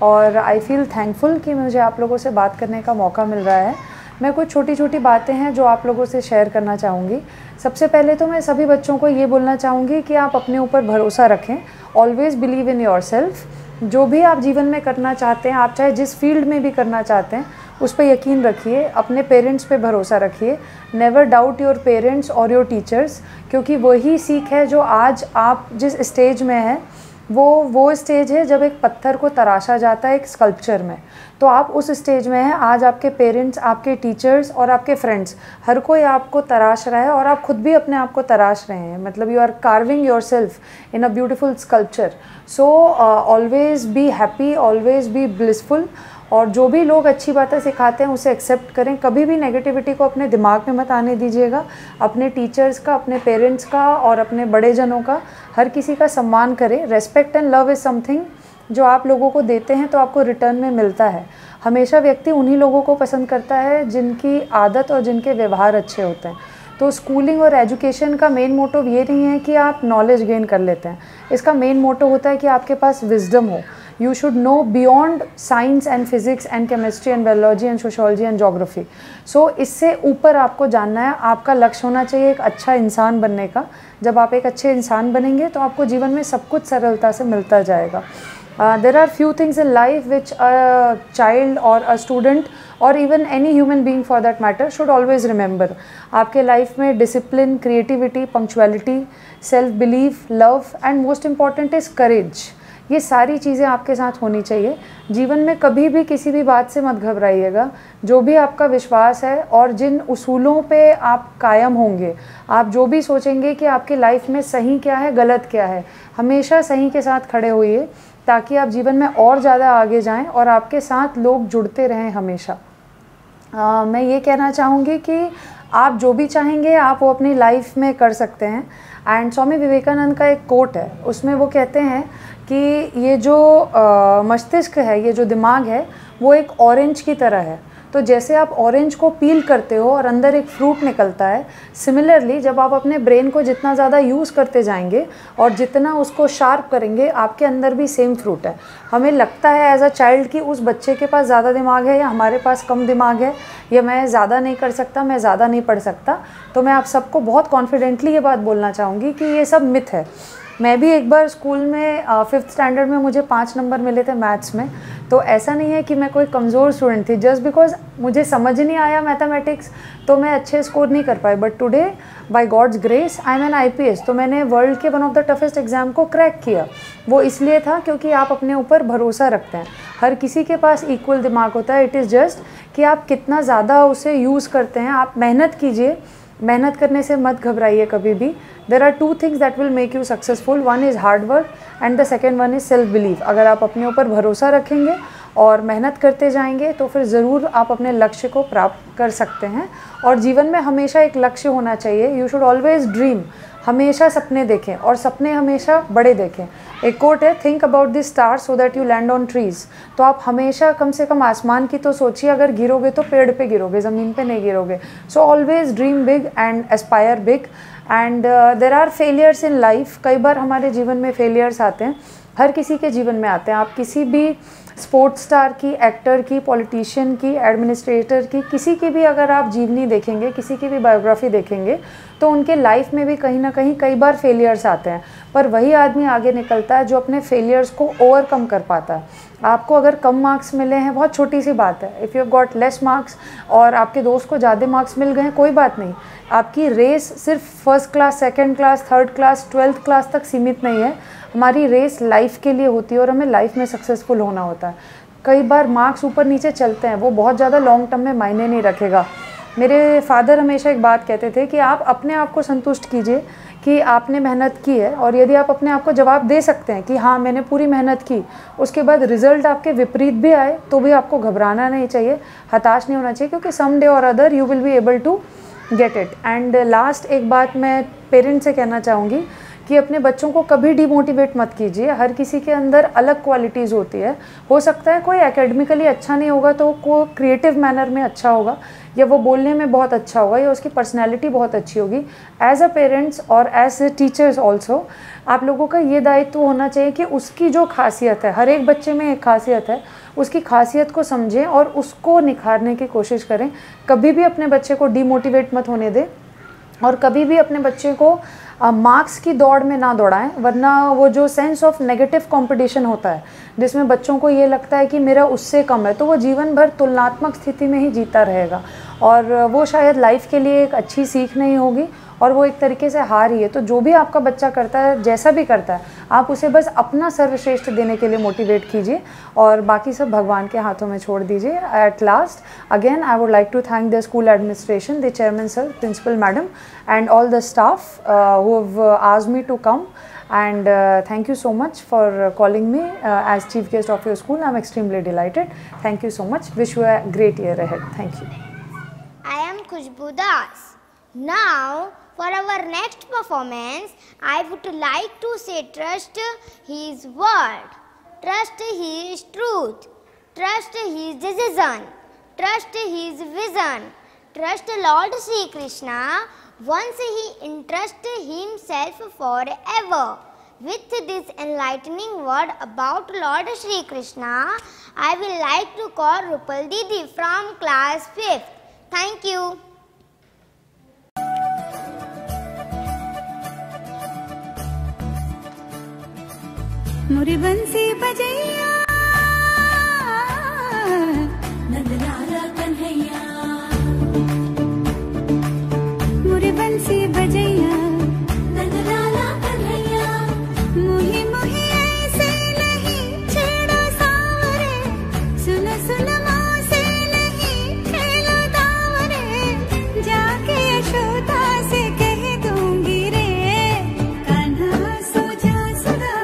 और आई फील थैंकफुल कि मुझे आप लोगों से बात करने का मौका मिल रहा है। मैं कुछ छोटी छोटी बातें हैं जो आप लोगों से शेयर करना चाहूँगी। सबसे पहले तो मैं सभी बच्चों को ये बोलना चाहूँगी कि आप अपने ऊपर भरोसा रखें, ऑलवेज़ बिलीव इन योरसेल्फ। जो भी आप जीवन में करना चाहते हैं, आप चाहे जिस फील्ड में भी करना चाहते हैं, उस पर यकीन रखिए, अपने पेरेंट्स पे भरोसा रखिए। नेवर डाउट योर पेरेंट्स और योर टीचर्स, क्योंकि वही सीख है जो आज आप जिस स्टेज में हैं वो स्टेज है जब एक पत्थर को तराशा जाता है एक स्कल्पचर में। तो आप उस स्टेज में हैं। आज आपके पेरेंट्स, आपके टीचर्स और आपके फ्रेंड्स हर कोई आपको तराश रहा है और आप खुद भी अपने आप को तराश रहे हैं। मतलब you are carving yourself in a beautiful sculpture. So always be happy, always be blissful और जो भी लोग अच्छी बातें सिखाते हैं उसे एक्सेप्ट करें। कभी भी नेगेटिविटी को अपने दिमाग में मत आने दीजिएगा। अपने टीचर्स का, अपने पेरेंट्स का और अपने बड़े जनों का, हर किसी का सम्मान करें। Respect and love is something जो आप लोगों को देते हैं तो आपको रिटर्न में मिलता है। हमेशा व्यक्ति उन्हीं लोगों को पसंद करता है जिनकी आदत और जिनके व्यवहार अच्छे होते हैं। तो स्कूलिंग और एजुकेशन का मेन मोटिव ये नहीं है कि आप नॉलेज गेन कर लेते हैं, इसका मेन मोटिव होता है कि आपके पास विजडम हो। You should know beyond science and physics and chemistry and biology and sociology and geography. So इससे ऊपर आपको जानना है, आपका लक्ष्य होना चाहिए एक अच्छा इंसान बनने का। जब आप एक अच्छे इंसान बनेंगे तो आपको जीवन में सब कुछ सरलता से मिलता जाएगा। There are few things in life which a child or a student or even any human being for that matter should always remember. आपके लाइफ में discipline, creativity, punctuality, self belief, love and most important is courage. ये सारी चीज़ें आपके साथ होनी चाहिए। जीवन में कभी भी किसी भी बात से मत घबराइएगा। जो भी आपका विश्वास है और जिन उसूलों पे आप कायम होंगे, आप जो भी सोचेंगे कि आपकी लाइफ में सही क्या है, गलत क्या है, हमेशा सही के साथ खड़े होइए ताकि आप जीवन में और ज़्यादा आगे जाएं और आपके साथ लोग जुड़ते रहें हमेशा। मैं ये कहना चाहूँगी कि आप जो भी चाहेंगे आप वो अपनी लाइफ में कर सकते हैं। एंड स्वामी विवेकानंद का एक कोट है, उसमें वो कहते हैं कि ये जो मस्तिष्क है, ये जो दिमाग है, वो एक ऑरेंज की तरह है। तो जैसे आप ऑरेंज को पील करते हो और अंदर एक फ्रूट निकलता है, सिमिलरली जब आप अपने ब्रेन को जितना ज़्यादा यूज़ करते जाएंगे और जितना उसको शार्प करेंगे, आपके अंदर भी सेम फ्रूट है। हमें लगता है एज अ चाइल्ड कि उस बच्चे के पास ज़्यादा दिमाग है या हमारे पास कम दिमाग है, या मैं ज़्यादा नहीं कर सकता, मैं ज़्यादा नहीं पढ़ सकता। तो मैं आप सबको बहुत कॉन्फिडेंटली ये बात बोलना चाहूँगी कि ये सब मिथ है। मैं भी एक बार स्कूल में 5th स्टैंडर्ड में मुझे 5 नंबर मिले थे मैथ्स में। तो ऐसा नहीं है कि मैं कोई कमज़ोर स्टूडेंट थी, जस्ट बिकॉज मुझे समझ नहीं आया मैथमेटिक्स तो मैं अच्छे स्कोर नहीं कर पाई। But today by God's grace I am an IPS। तो मैंने वर्ल्ड के one of the toughest exam को क्रैक किया। वो इसलिए था क्योंकि आप अपने ऊपर भरोसा रखते हैं। हर किसी के पास इक्वल दिमाग होता है, इट इज़ जस्ट कि आप कितना ज़्यादा उसे यूज़ करते हैं। आप मेहनत कीजिए, मेहनत करने से मत घबराइए कभी भी। There are 2 things that will make you successful. One is hard work and the second one is self belief. अगर आप अपने ऊपर भरोसा रखेंगे और मेहनत करते जाएंगे तो फिर ज़रूर आप अपने लक्ष्य को प्राप्त कर सकते हैं। और जीवन में हमेशा एक लक्ष्य होना चाहिए। यू शुड ऑलवेज ड्रीम, हमेशा सपने देखें और सपने हमेशा बड़े देखें। एक कोट है, think about the stars so that you land on trees. तो आप हमेशा कम से कम आसमान की तो सोचिए, अगर गिरोगे तो पेड़ पे गिरोगे, ज़मीन पे नहीं गिरोगे। So always dream big and aspire big. And there are failures in life. कई बार हमारे जीवन में फेलियर्स आते हैं, हर किसी के जीवन में आते हैं। आप किसी भी स्पोर्ट्स स्टार की, एक्टर की, पॉलिटिशियन की, एडमिनिस्ट्रेटर की, किसी की भी अगर आप जीवनी देखेंगे, किसी की भी बायोग्राफी देखेंगे तो उनके लाइफ में भी कहीं ना कहीं कई बार फेलियर्स आते हैं। पर वही आदमी आगे निकलता है जो अपने फेलियर्स को ओवरकम कर पाता है। आपको अगर कम मार्क्स मिले हैं, बहुत छोटी सी बात है, if you got less marks और आपके दोस्त को ज़्यादा मार्क्स मिल गए हैं, कोई बात नहीं। आपकी रेस सिर्फ 1st class, 2nd class, 3rd class, 12th class तक सीमित नहीं है। हमारी रेस लाइफ के लिए होती है और हमें लाइफ में सक्सेसफुल होना होता है। कई बार मार्क्स ऊपर नीचे चलते हैं, वो बहुत ज़्यादा लॉन्ग टर्म में मायने नहीं रखेगा। मेरे फादर हमेशा एक बात कहते थे कि आप अपने आप को संतुष्ट कीजिए कि आपने मेहनत की है, और यदि आप अपने आप को जवाब दे सकते हैं कि हाँ मैंने पूरी मेहनत की, उसके बाद रिजल्ट आपके विपरीत भी आए तो भी आपको घबराना नहीं चाहिए, हताश नहीं होना चाहिए, क्योंकि some day or other you will be able to get it. And last एक बात मैं पेरेंट्स से कहना चाहूँगी कि अपने बच्चों को कभी डिमोटिवेट मत कीजिए। हर किसी के अंदर अलग क्वालिटीज़ होती है। हो सकता है कोई एकेडमिकली अच्छा नहीं होगा तो वो क्रिएटिव मैनर में अच्छा होगा, या वो बोलने में बहुत अच्छा होगा, या उसकी पर्सनैलिटी बहुत अच्छी होगी। एज अ पेरेंट्स और एज ए टीचर्स ऑल्सो आप लोगों का ये दायित्व होना चाहिए कि उसकी जो खासियत है, हर एक बच्चे में एक खासियत है, उसकी खासियत को समझें और उसको निखारने की कोशिश करें। कभी भी अपने बच्चे को डिमोटिवेट मत होने दें और कभी भी अपने बच्चे को मार्क्स की दौड़ में ना दौड़ाएं, वरना वो जो सेंस ऑफ नेगेटिव कंपटीशन होता है जिसमें बच्चों को ये लगता है कि मेरा उससे कम है, तो वो जीवन भर तुलनात्मक स्थिति में ही जीता रहेगा और वो शायद लाइफ के लिए एक अच्छी सीख नहीं होगी और वो एक तरीके से हार ही है। तो जो भी आपका बच्चा करता है, जैसा भी करता है, आप उसे बस अपना सर्वश्रेष्ठ देने के लिए मोटिवेट कीजिए और बाकी सब भगवान के हाथों में छोड़ दीजिए। At last again I would like to thank the school administration, the chairman sir, principal madam and all the staff who have asked me to come, and thank you so much for calling me as chief guest of your school. I'm extremely delighted. Thank you so much. Wish you a great year ahead. Thank you. I am Khushbu Das. Now for our next performance, I would like to say trust his word, trust his truth, trust his decision, trust his vision, trust Lord Shri Krishna once he entrusted himself forever. With this enlightening word about Lord Shri Krishna, I will like to call Rupal Didi from class 5th. Thank you. मोरे बंसी बजैया नंदलाला कन्हैया, मोरे बंसी बजैया नंदलाला कन्हैया, मोही मोही ऐसे नहीं छेड़ो सावरे, सुन सुन से नहीं खेलो दावरे, जाके यशोदा से कह दूंगी रे, कान्हा सो जा सदा,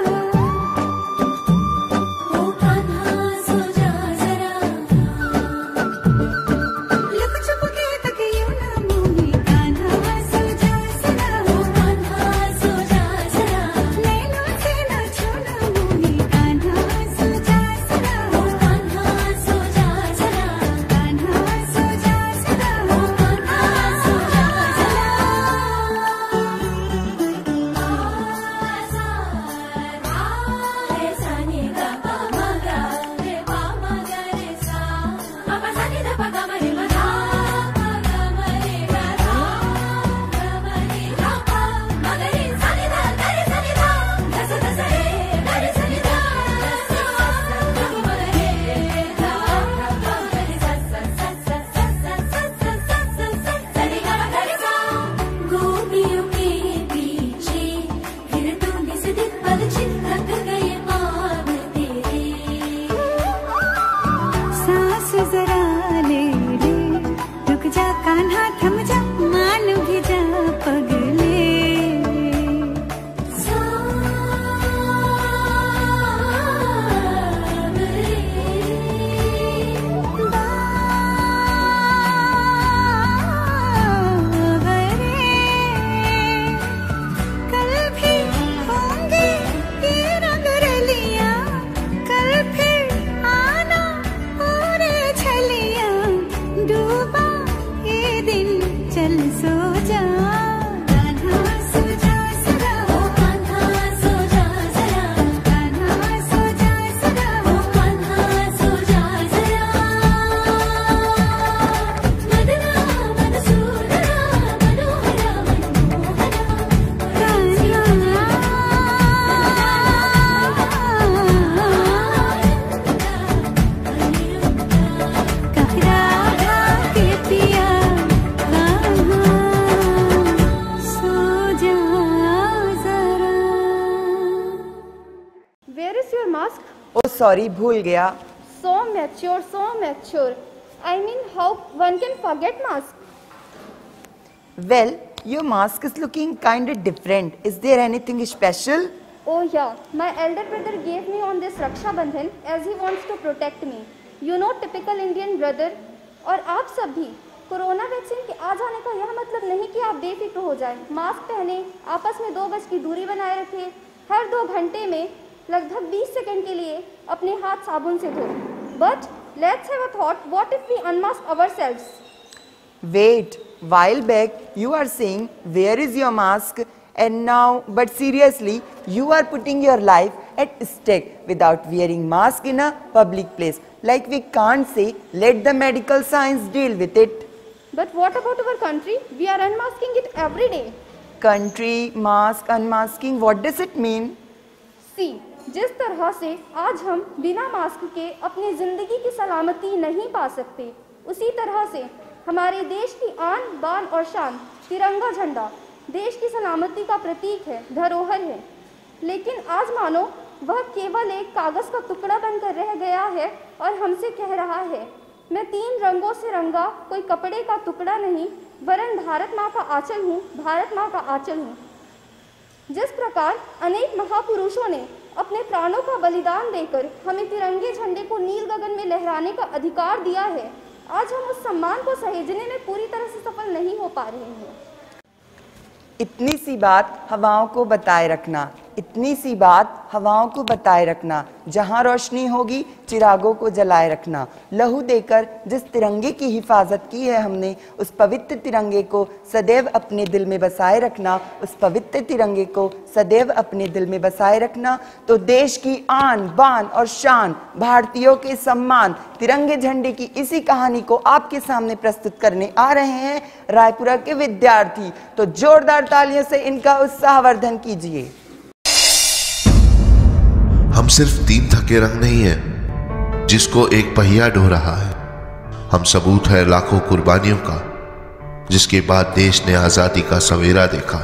सॉरी भूल गया. So mature. I mean, how one can forget mask? Well, your mask is looking kind of different. Is there anything special? Oh yeah, my elder brother gave me on this Raksha Bandhan as he wants to protect me. You know, typical Indian brother. और आप सब भी corona vaccine के आ जाने का यह मतलब नहीं कि आप बेफिक्र हो जाएं. मास्क पहने, आपस में 2 गज की दूरी बनाए रखें, हर 2 घंटे में लगभग 20 सेकंड के लिए अपने हाथ साबुन से धोएं. But let's have a thought. What if we unmask ourselves? Wait, while back you are saying where is your mask, and now, but seriously, you are putting your life at stake without wearing mask in a public place. Like we can't say let the medical science deal with it. But what about our country? We are unmasking it every day. Country, mask, unmasking, what does it mean? See, जिस तरह से आज हम बिना mask के अपनी जिंदगी की सलामती नहीं पा सकते, उसी तरह से हमारे देश की आन बान और शान तिरंगा झंडा देश की सलामती का प्रतीक है, धरोहर है. लेकिन आज मानो वह केवल एक कागज का टुकड़ा बनकर रह गया है और हमसे कह रहा है, मैं 3 रंगों से रंगा कोई कपड़े का टुकड़ा नहीं, वरन भारत माँ का आंचल हूँ, भारत माँ का आंचल हूँ. जिस प्रकार अनेक महापुरुषों ने अपने प्राणों का बलिदान देकर हमें तिरंगे झंडे को नील गगन में लहराने का अधिकार दिया है, आज हम उस सम्मान को सहेजने में पूरी तरह से सफल नहीं हो पा रहे हैं. इतनी सी बात हवाओं को बताए रखना. इतनी सी बात हवाओं को बताए रखना, जहां रोशनी होगी चिरागों को जलाए रखना। लहू देकर जिस तिरंगे की हिफाजत की है हमने, उस पवित्र तिरंगे को सदैव अपने दिल में बसाए रखना, उस पवित्र तिरंगे को सदैव अपने दिल में बसाए रखना। तो देश की आन बान और शान, भारतीयों के सम्मान, तिरंगे झंडे की इसी कहानी को आपके सामने प्रस्तुत करने आ रहे हैं रायपुरा के विद्यार्थी। तो जोरदार तालियों से इनका उत्साहवर्धन कीजिए। हम सिर्फ 3 थके रंग नहीं है जिसको एक पहिया ढो रहा है, हम सबूत है लाखों कुर्बानियों का, जिसके बाद देश ने आजादी का सवेरा देखा।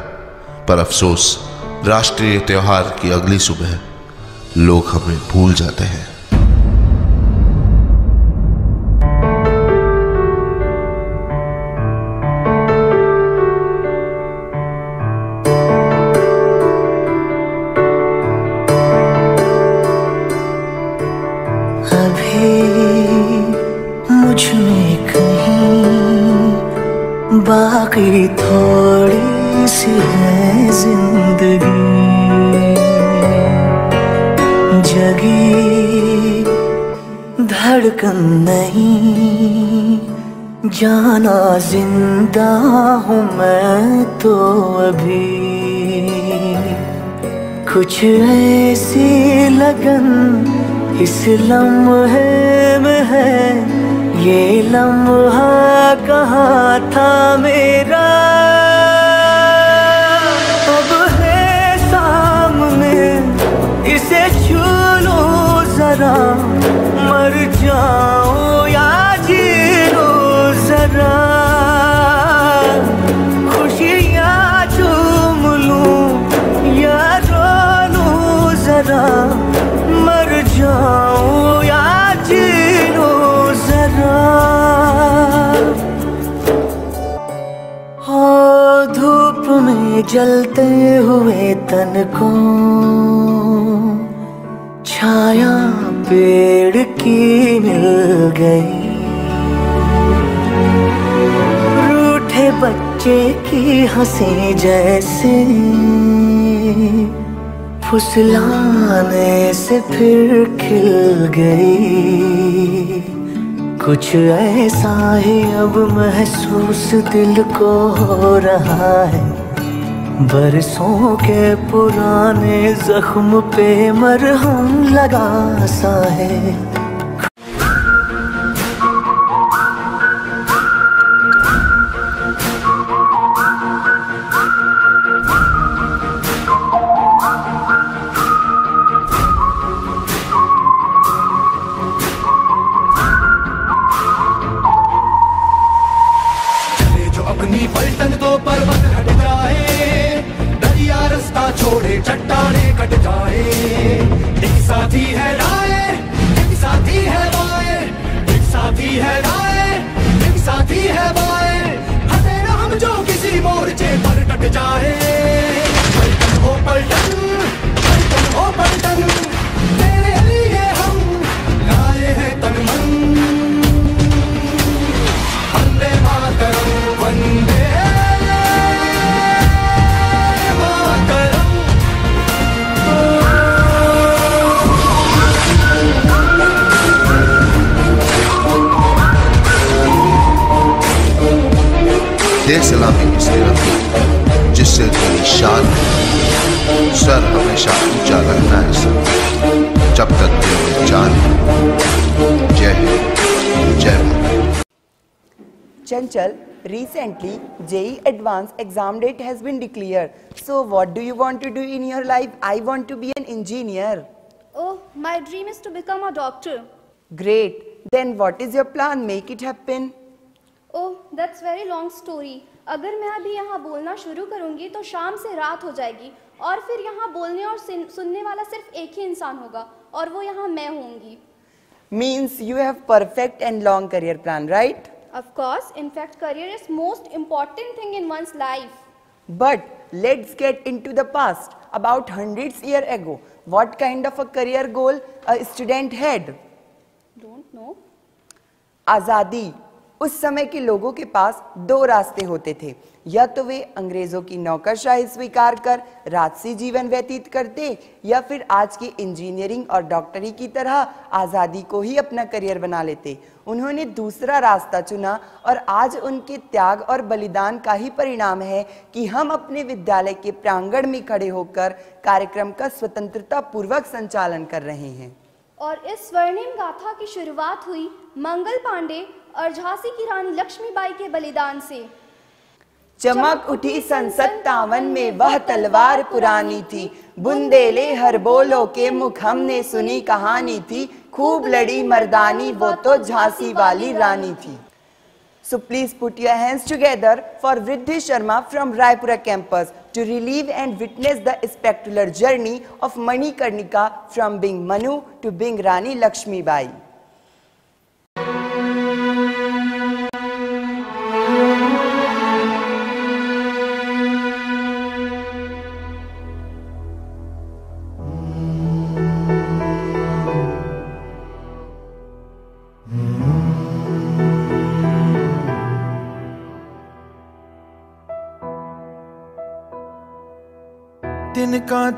पर अफसोस, राष्ट्रीय त्योहार की अगली सुबह लोग हमें भूल जाते हैं। बाकी थोड़ी सी है जिंदगी, जगी धड़कन नहीं, जाना जिंदा हूँ मैं तो अभी। कुछ ऐसी लगन इस लम्हे में है, ये लम्हा कहाँ था मेरा, अब है सामने इसे छू लो जरा, मर जाओ या जी लो जरा, खुशियाँ चूम लूं या रो लूं जरा, मर जाओ या जी लो जरा। हो धूप में जलते हुए तन को छाया पेड़ की मिल गई, रूठे बच्चे की हंसी जैसे फुसलाने से फिर खिल गई। कुछ ऐसा ही अब महसूस दिल को हो रहा है, बरसों के पुराने जख्म पे मरहम लगा सा है। पलटन तो पर्वत हट जाए, दरिया रास्ता छोड़े चट्टाने कट जाए। एक साथी है राय, एक साथी है बाय, एक साथी है राय, एक साथी है बाय। हटे ना हम जो किसी मोर्चे पर कट जाए। पलटन हो पलटन, पलटन हो पलटन, तेरे लिए हम लाए हैं तन मन। वंदे मातरम, वंदे दे सलामी इस तिरंगे जिससे तेरी शान है, सर हमेशा ऊंचा रखना है सर, जब तक दिल में जान है। जय हिंद, जय Bharat. Chanchal, recently JEE Advanced exam date has been declared. So what do you want to do in your life? I want to be an engineer. Oh, my dream is to become a doctor. Great. Then what is your plan? Make it happen. Oh, that's very long story. अगर मैं अभी यहाँ बोलना शुरू करूँगी तो शाम से रात हो जाएगी और फिर यहाँ बोलने और सुनने वाला सिर्फ एक ही इंसान होगा और वो यहाँ मैं होंगी. Means you have perfect and long career plan, right? Of course, in fact, career is most important thing in one's life. But let's get into the past. About hundreds years ago, what kind of a career goal a student had? Don't know. Azadi, उस समय के लोगों के पास दो रास्ते होते थे, या तो वे अंग्रेजों की नौकरशाही स्वीकार कर राजसी जीवन व्यतीत करते, या फिर आज की इंजीनियरिंग और डॉक्टरी की तरह आज़ादी को ही अपना करियर बना लेते। उन्होंने दूसरा रास्ता चुना और आज उनके त्याग और बलिदान का ही परिणाम है कि हम अपने विद्यालय के प्रांगण में खड़े होकर कार्यक्रम का स्वतंत्रता पूर्वक संचालन कर रहे हैं। और इस स्वर्णिम गाथा की शुरुआत हुई मंगल पांडे और झांसी की रानी लक्ष्मीबाई के बलिदान से। चमक उठी सन 57 में वह तलवार पुरानी थी, बुंदेले हर बोलो के मुख हमने सुनी कहानी थी, खूब लड़ी मर्दानी वो तो झांसी वाली रानी थी। So please put your hands together for Vriddhi Sharma from Raipura campus to relive and witness the spectacular journey of Manikarnika from being Manu to being Rani Lakshmi Bai.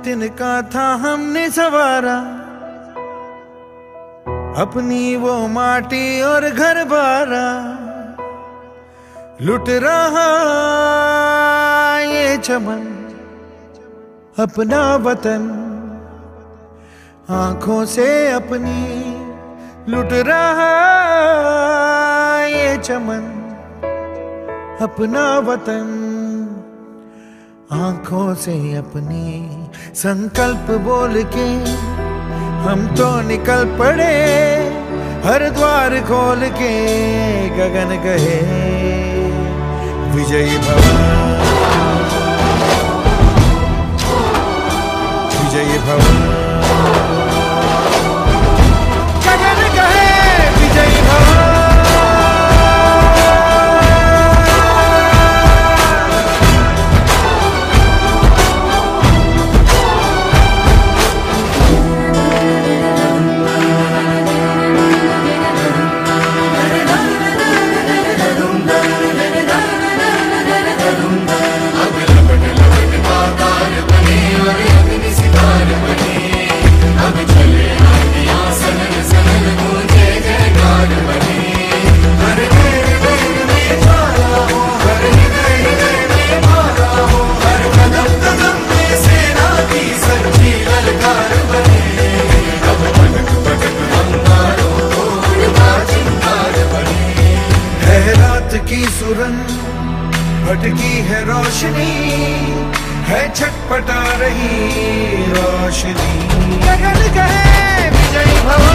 तिनका था हमने सवारा, अपनी वो माटी और घर बारा, लुट रहा ये चमन अपना वतन, आंखों से अपनी लुट रहा ये चमन अपना वतन, आंखों से अपनी संकल्प बोल के हम तो निकल पड़े, हर द्वार खोल के गगन गए विजयी भव, विजयी भव, गगन गए विजयी भव। की सुरन भटकी है रोशनी, है छटपटा रही रोशनी, गगन गए विजयी भव।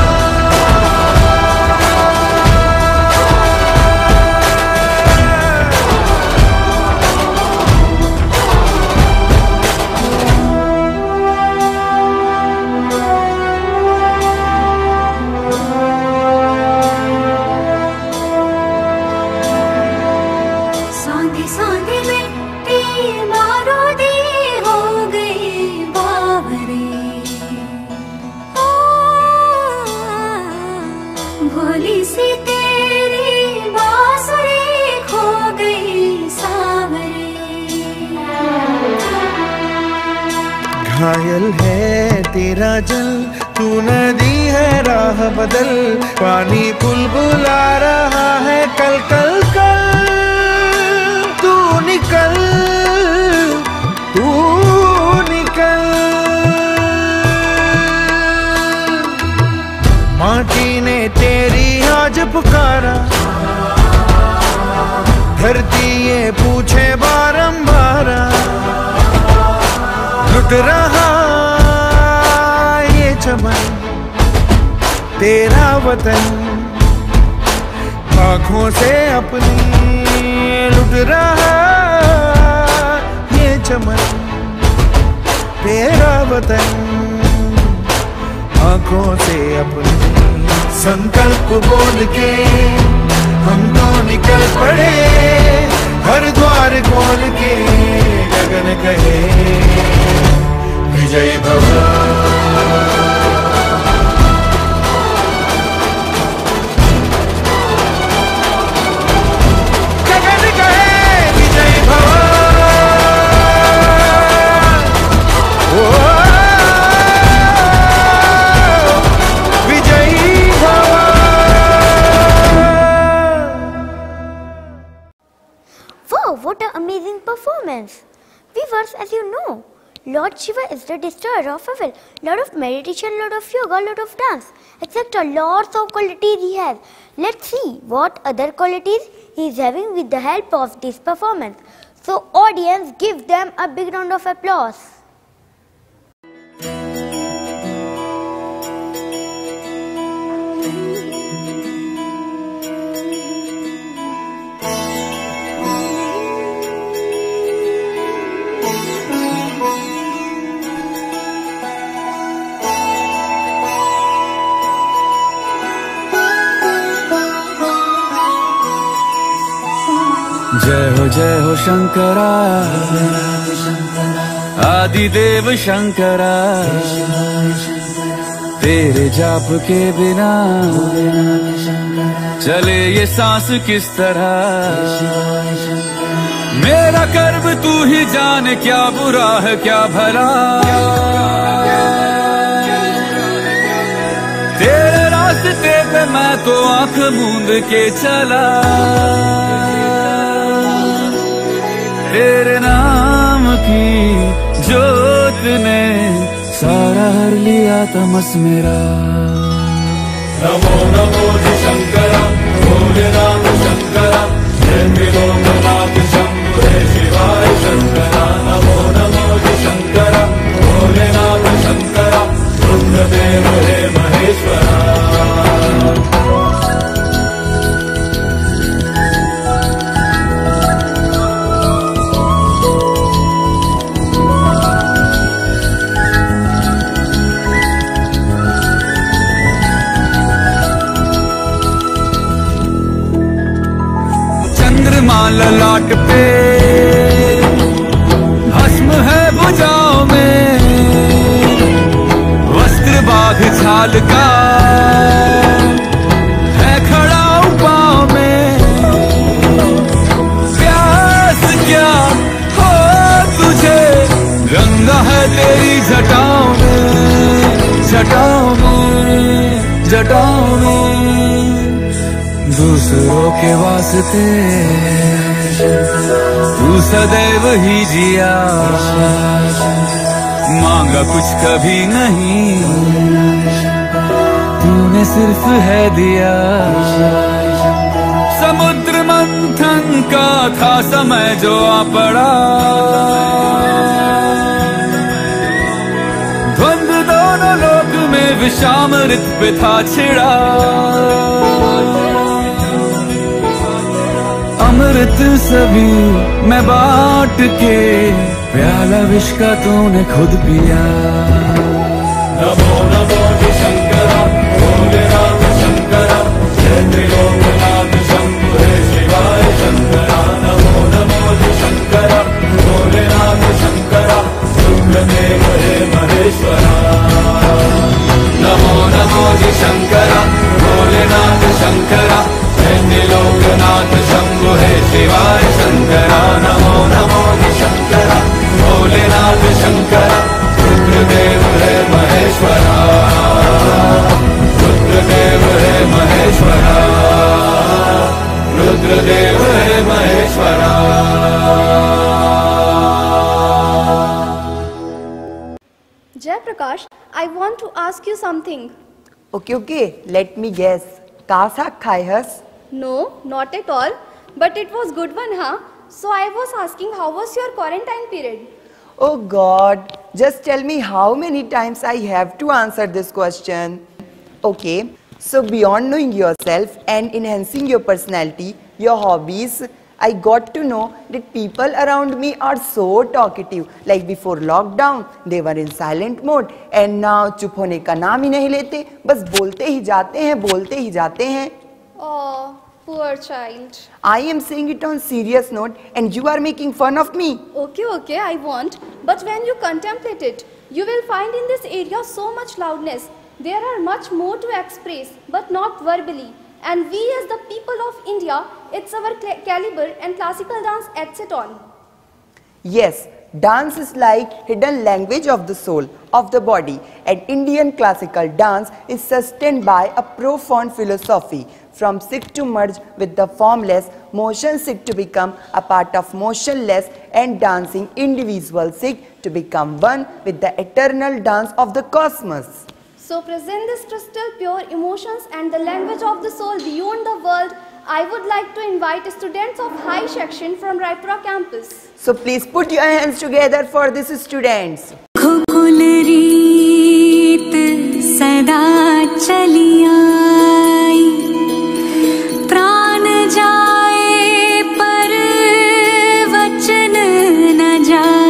घायल है तेरा जल, तू नदी है राह बदल, पानी बुलबुला रहा है कल कल कल, तू निकल तू निकल। माटी ने तेरी आज पुकारा, धरती ये पूछे बारंबार, लुट रहा ये चमन तेरा वतन, आँखों से अपनी लुट रहा ये चमन तेरा वतन, आँखों से अपनी संकल्प बोल के हम तो निकल पड़े, हर द्वार खोल के गगन कहे विजयी भव। Viewers, as you know, Lord Shiva is the destroyer of evil. Lot of meditation, lot of yoga, lot of dance, etc. Lots of qualities he has. Let's see what other qualities he is having with the help of this performance. So audience, give them a big round of applause. जय हो शंकरा, आदिदेव शंकरा, तेरे जाप के बिना चले ये सांस किस तरह। मेरा कर्म तू ही जाने, क्या बुरा है क्या भला। तेरे रास्ते पे मैं तो आंख मूंद के चला, तेरे नाम की जोत ने सारा हर लिया तमस मेरा। नमो नमो जी शंकरा, भोलेनाथ शंकरा, जय त्रिलोकनाथ शंभु हे शिवाय शंकरा। नमो नमो जी शंकरा, भोलेनाथ शंकरा, रुद्रदेव हे महेश्वरा। ललाट पे भस्म है भुजाओं में, वस्त्र बाघ छाल का है खड़ा पाँव में। प्यास क्या हो तुझे, गंगा है तेरी जटाओं में, जटाओं में, जटाओं में। दूसरों के वास्ते तू सदैव ही जिया, मांगा कुछ कभी नहीं, तूने सिर्फ है दिया। समुद्र मंथन का था समय जो आ पड़ा, द्वंद्व दोनों लोक में विषामृत पे था छिड़ा। अमृत सभी मैं बांट के, प्याला विष का तूने खुद पिया। नमो नमो जी शंकरा, भोलेनाथ शंकरा, जय त्रिलोकनाथ शंभु हे शिवाय शंकरा। नमो नमो जी शंकरा, भोलेनाथ शंकरा, रुद्रदेव हे महेश्वरा। नमो नमो जी शंकरा, भोलेनाथ शंकरा, त्रिलोकनाथ शंभु हे शिवाय शंकरा। नमो नमो जी शंकरा, भोलेनाथ शंकरा, रुद्रदेव हे महेश्वरा, रुद्रदेव हे महेश्वरा, रुद्रदेव हे Maheshwara. Jay Prakash, I want to ask you something. Okay, let me guess. Kasak khayas? No, not at all. But it was good one, huh? So I was asking, how was your quarantine period? Oh God, just tell me how many times I have to answer this question. Okay, so beyond knowing yourself and enhancing your personality, your hobbies, I got to know that people around me are so talkative. Like before lockdown, they were in silent mode and now चुप होने का नाम ही नहीं लेते, बस बोलते ही जाते हैं, बोलते ही जाते हैं. Oh, poor child. I am saying it on serious note and you are making fun of me. Okay, I won't. But when you contemplate it, you will find in this area so much loudness. There are much more to express, but not verbally. And we as the people of India, it's our caliber and classical dance adds it on. Yes, dance is like hidden language of the soul, of the body. And Indian classical dance is sustained by a profound philosophy. from sick to merge with the formless, motion sick to become a part of motionless, and dancing individual sick to become one with the eternal dance of the cosmos. So present this crystal pure emotions and the language of the soul beyond the world, I would like to invite students of high section from Raipura campus. So please put your hands together for these students. खुकुल रीत सदा चली आई, प्राण जाए पर वचन न जाए।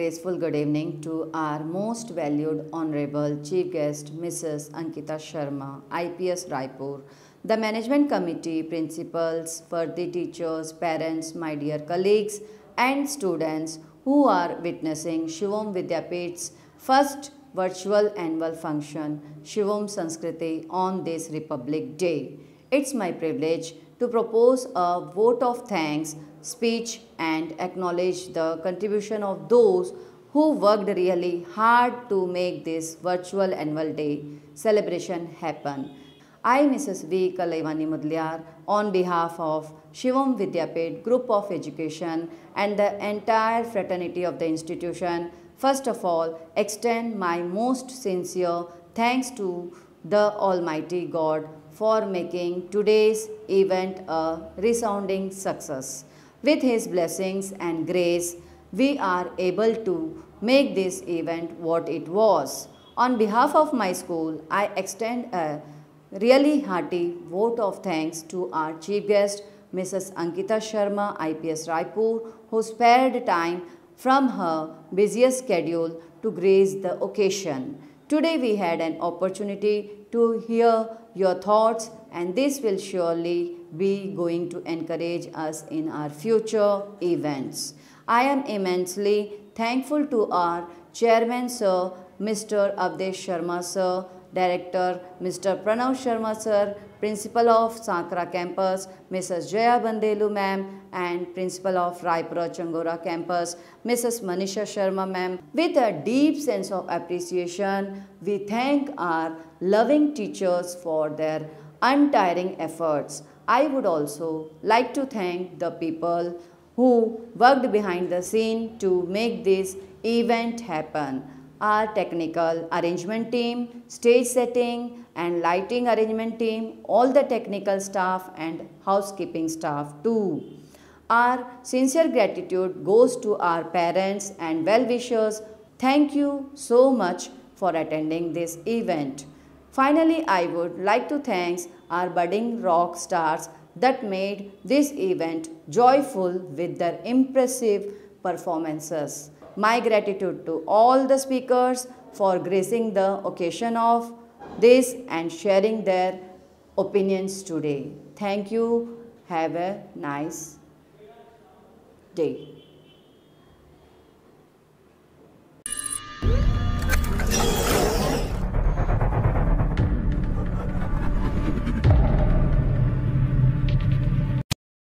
graceful good evening to our most valued honorable chief guest Mrs. Ankita Sharma, IPS Raipur, the management committee, principals, worthy teachers, parents, my dear colleagues and students who are witnessing Shivom Vidyapith's first virtual annual function Shivom Sanskriti on this Republic Day. It's my privilege to propose a vote of thanks speech and acknowledge the contribution of those who worked really hard to make this virtual annual day celebration happen. I, Mrs. V. Kalaivani Mudliar, on behalf of Shivom Vidyapith Group of Education and the entire fraternity of the institution, first of all, extend my most sincere thanks to the Almighty God for making today's event a resounding success. With His blessings and grace, we are able to make this event what it was. On behalf of my school, I extend a really hearty vote of thanks to our chief guest, Mrs. Ankita Sharma, IPS Raipur, who spared time from her busiest schedule to grace the occasion. Today we had an opportunity to hear your thoughts, and this will surely be going to encourage us in our future events. I am immensely thankful to our chairman sir, Mr. Avdesh Sharma sir, Director Mr. Pranav Sharma sir, Principal of Sankra campus, Mrs. Jaya Bandelu ma'am, and Principal of Raipura Changora campus, Mrs. Manisha Sharma ma'am. With a deep sense of appreciation, we thank our loving teachers for their untiring efforts. I would also like to thank the people who worked behind the scene to make this event happen. Our technical arrangement team, stage setting and lighting arrangement team, all the technical staff and housekeeping staff too. Our sincere gratitude goes to our parents and well-wishers. Thank you so much for attending this event. Finally, I would like to thank our budding rock stars that made this event joyful with their impressive performances. My gratitude to all the speakers for gracing the occasion of this and sharing their opinions today. Thank you. Have a nice day.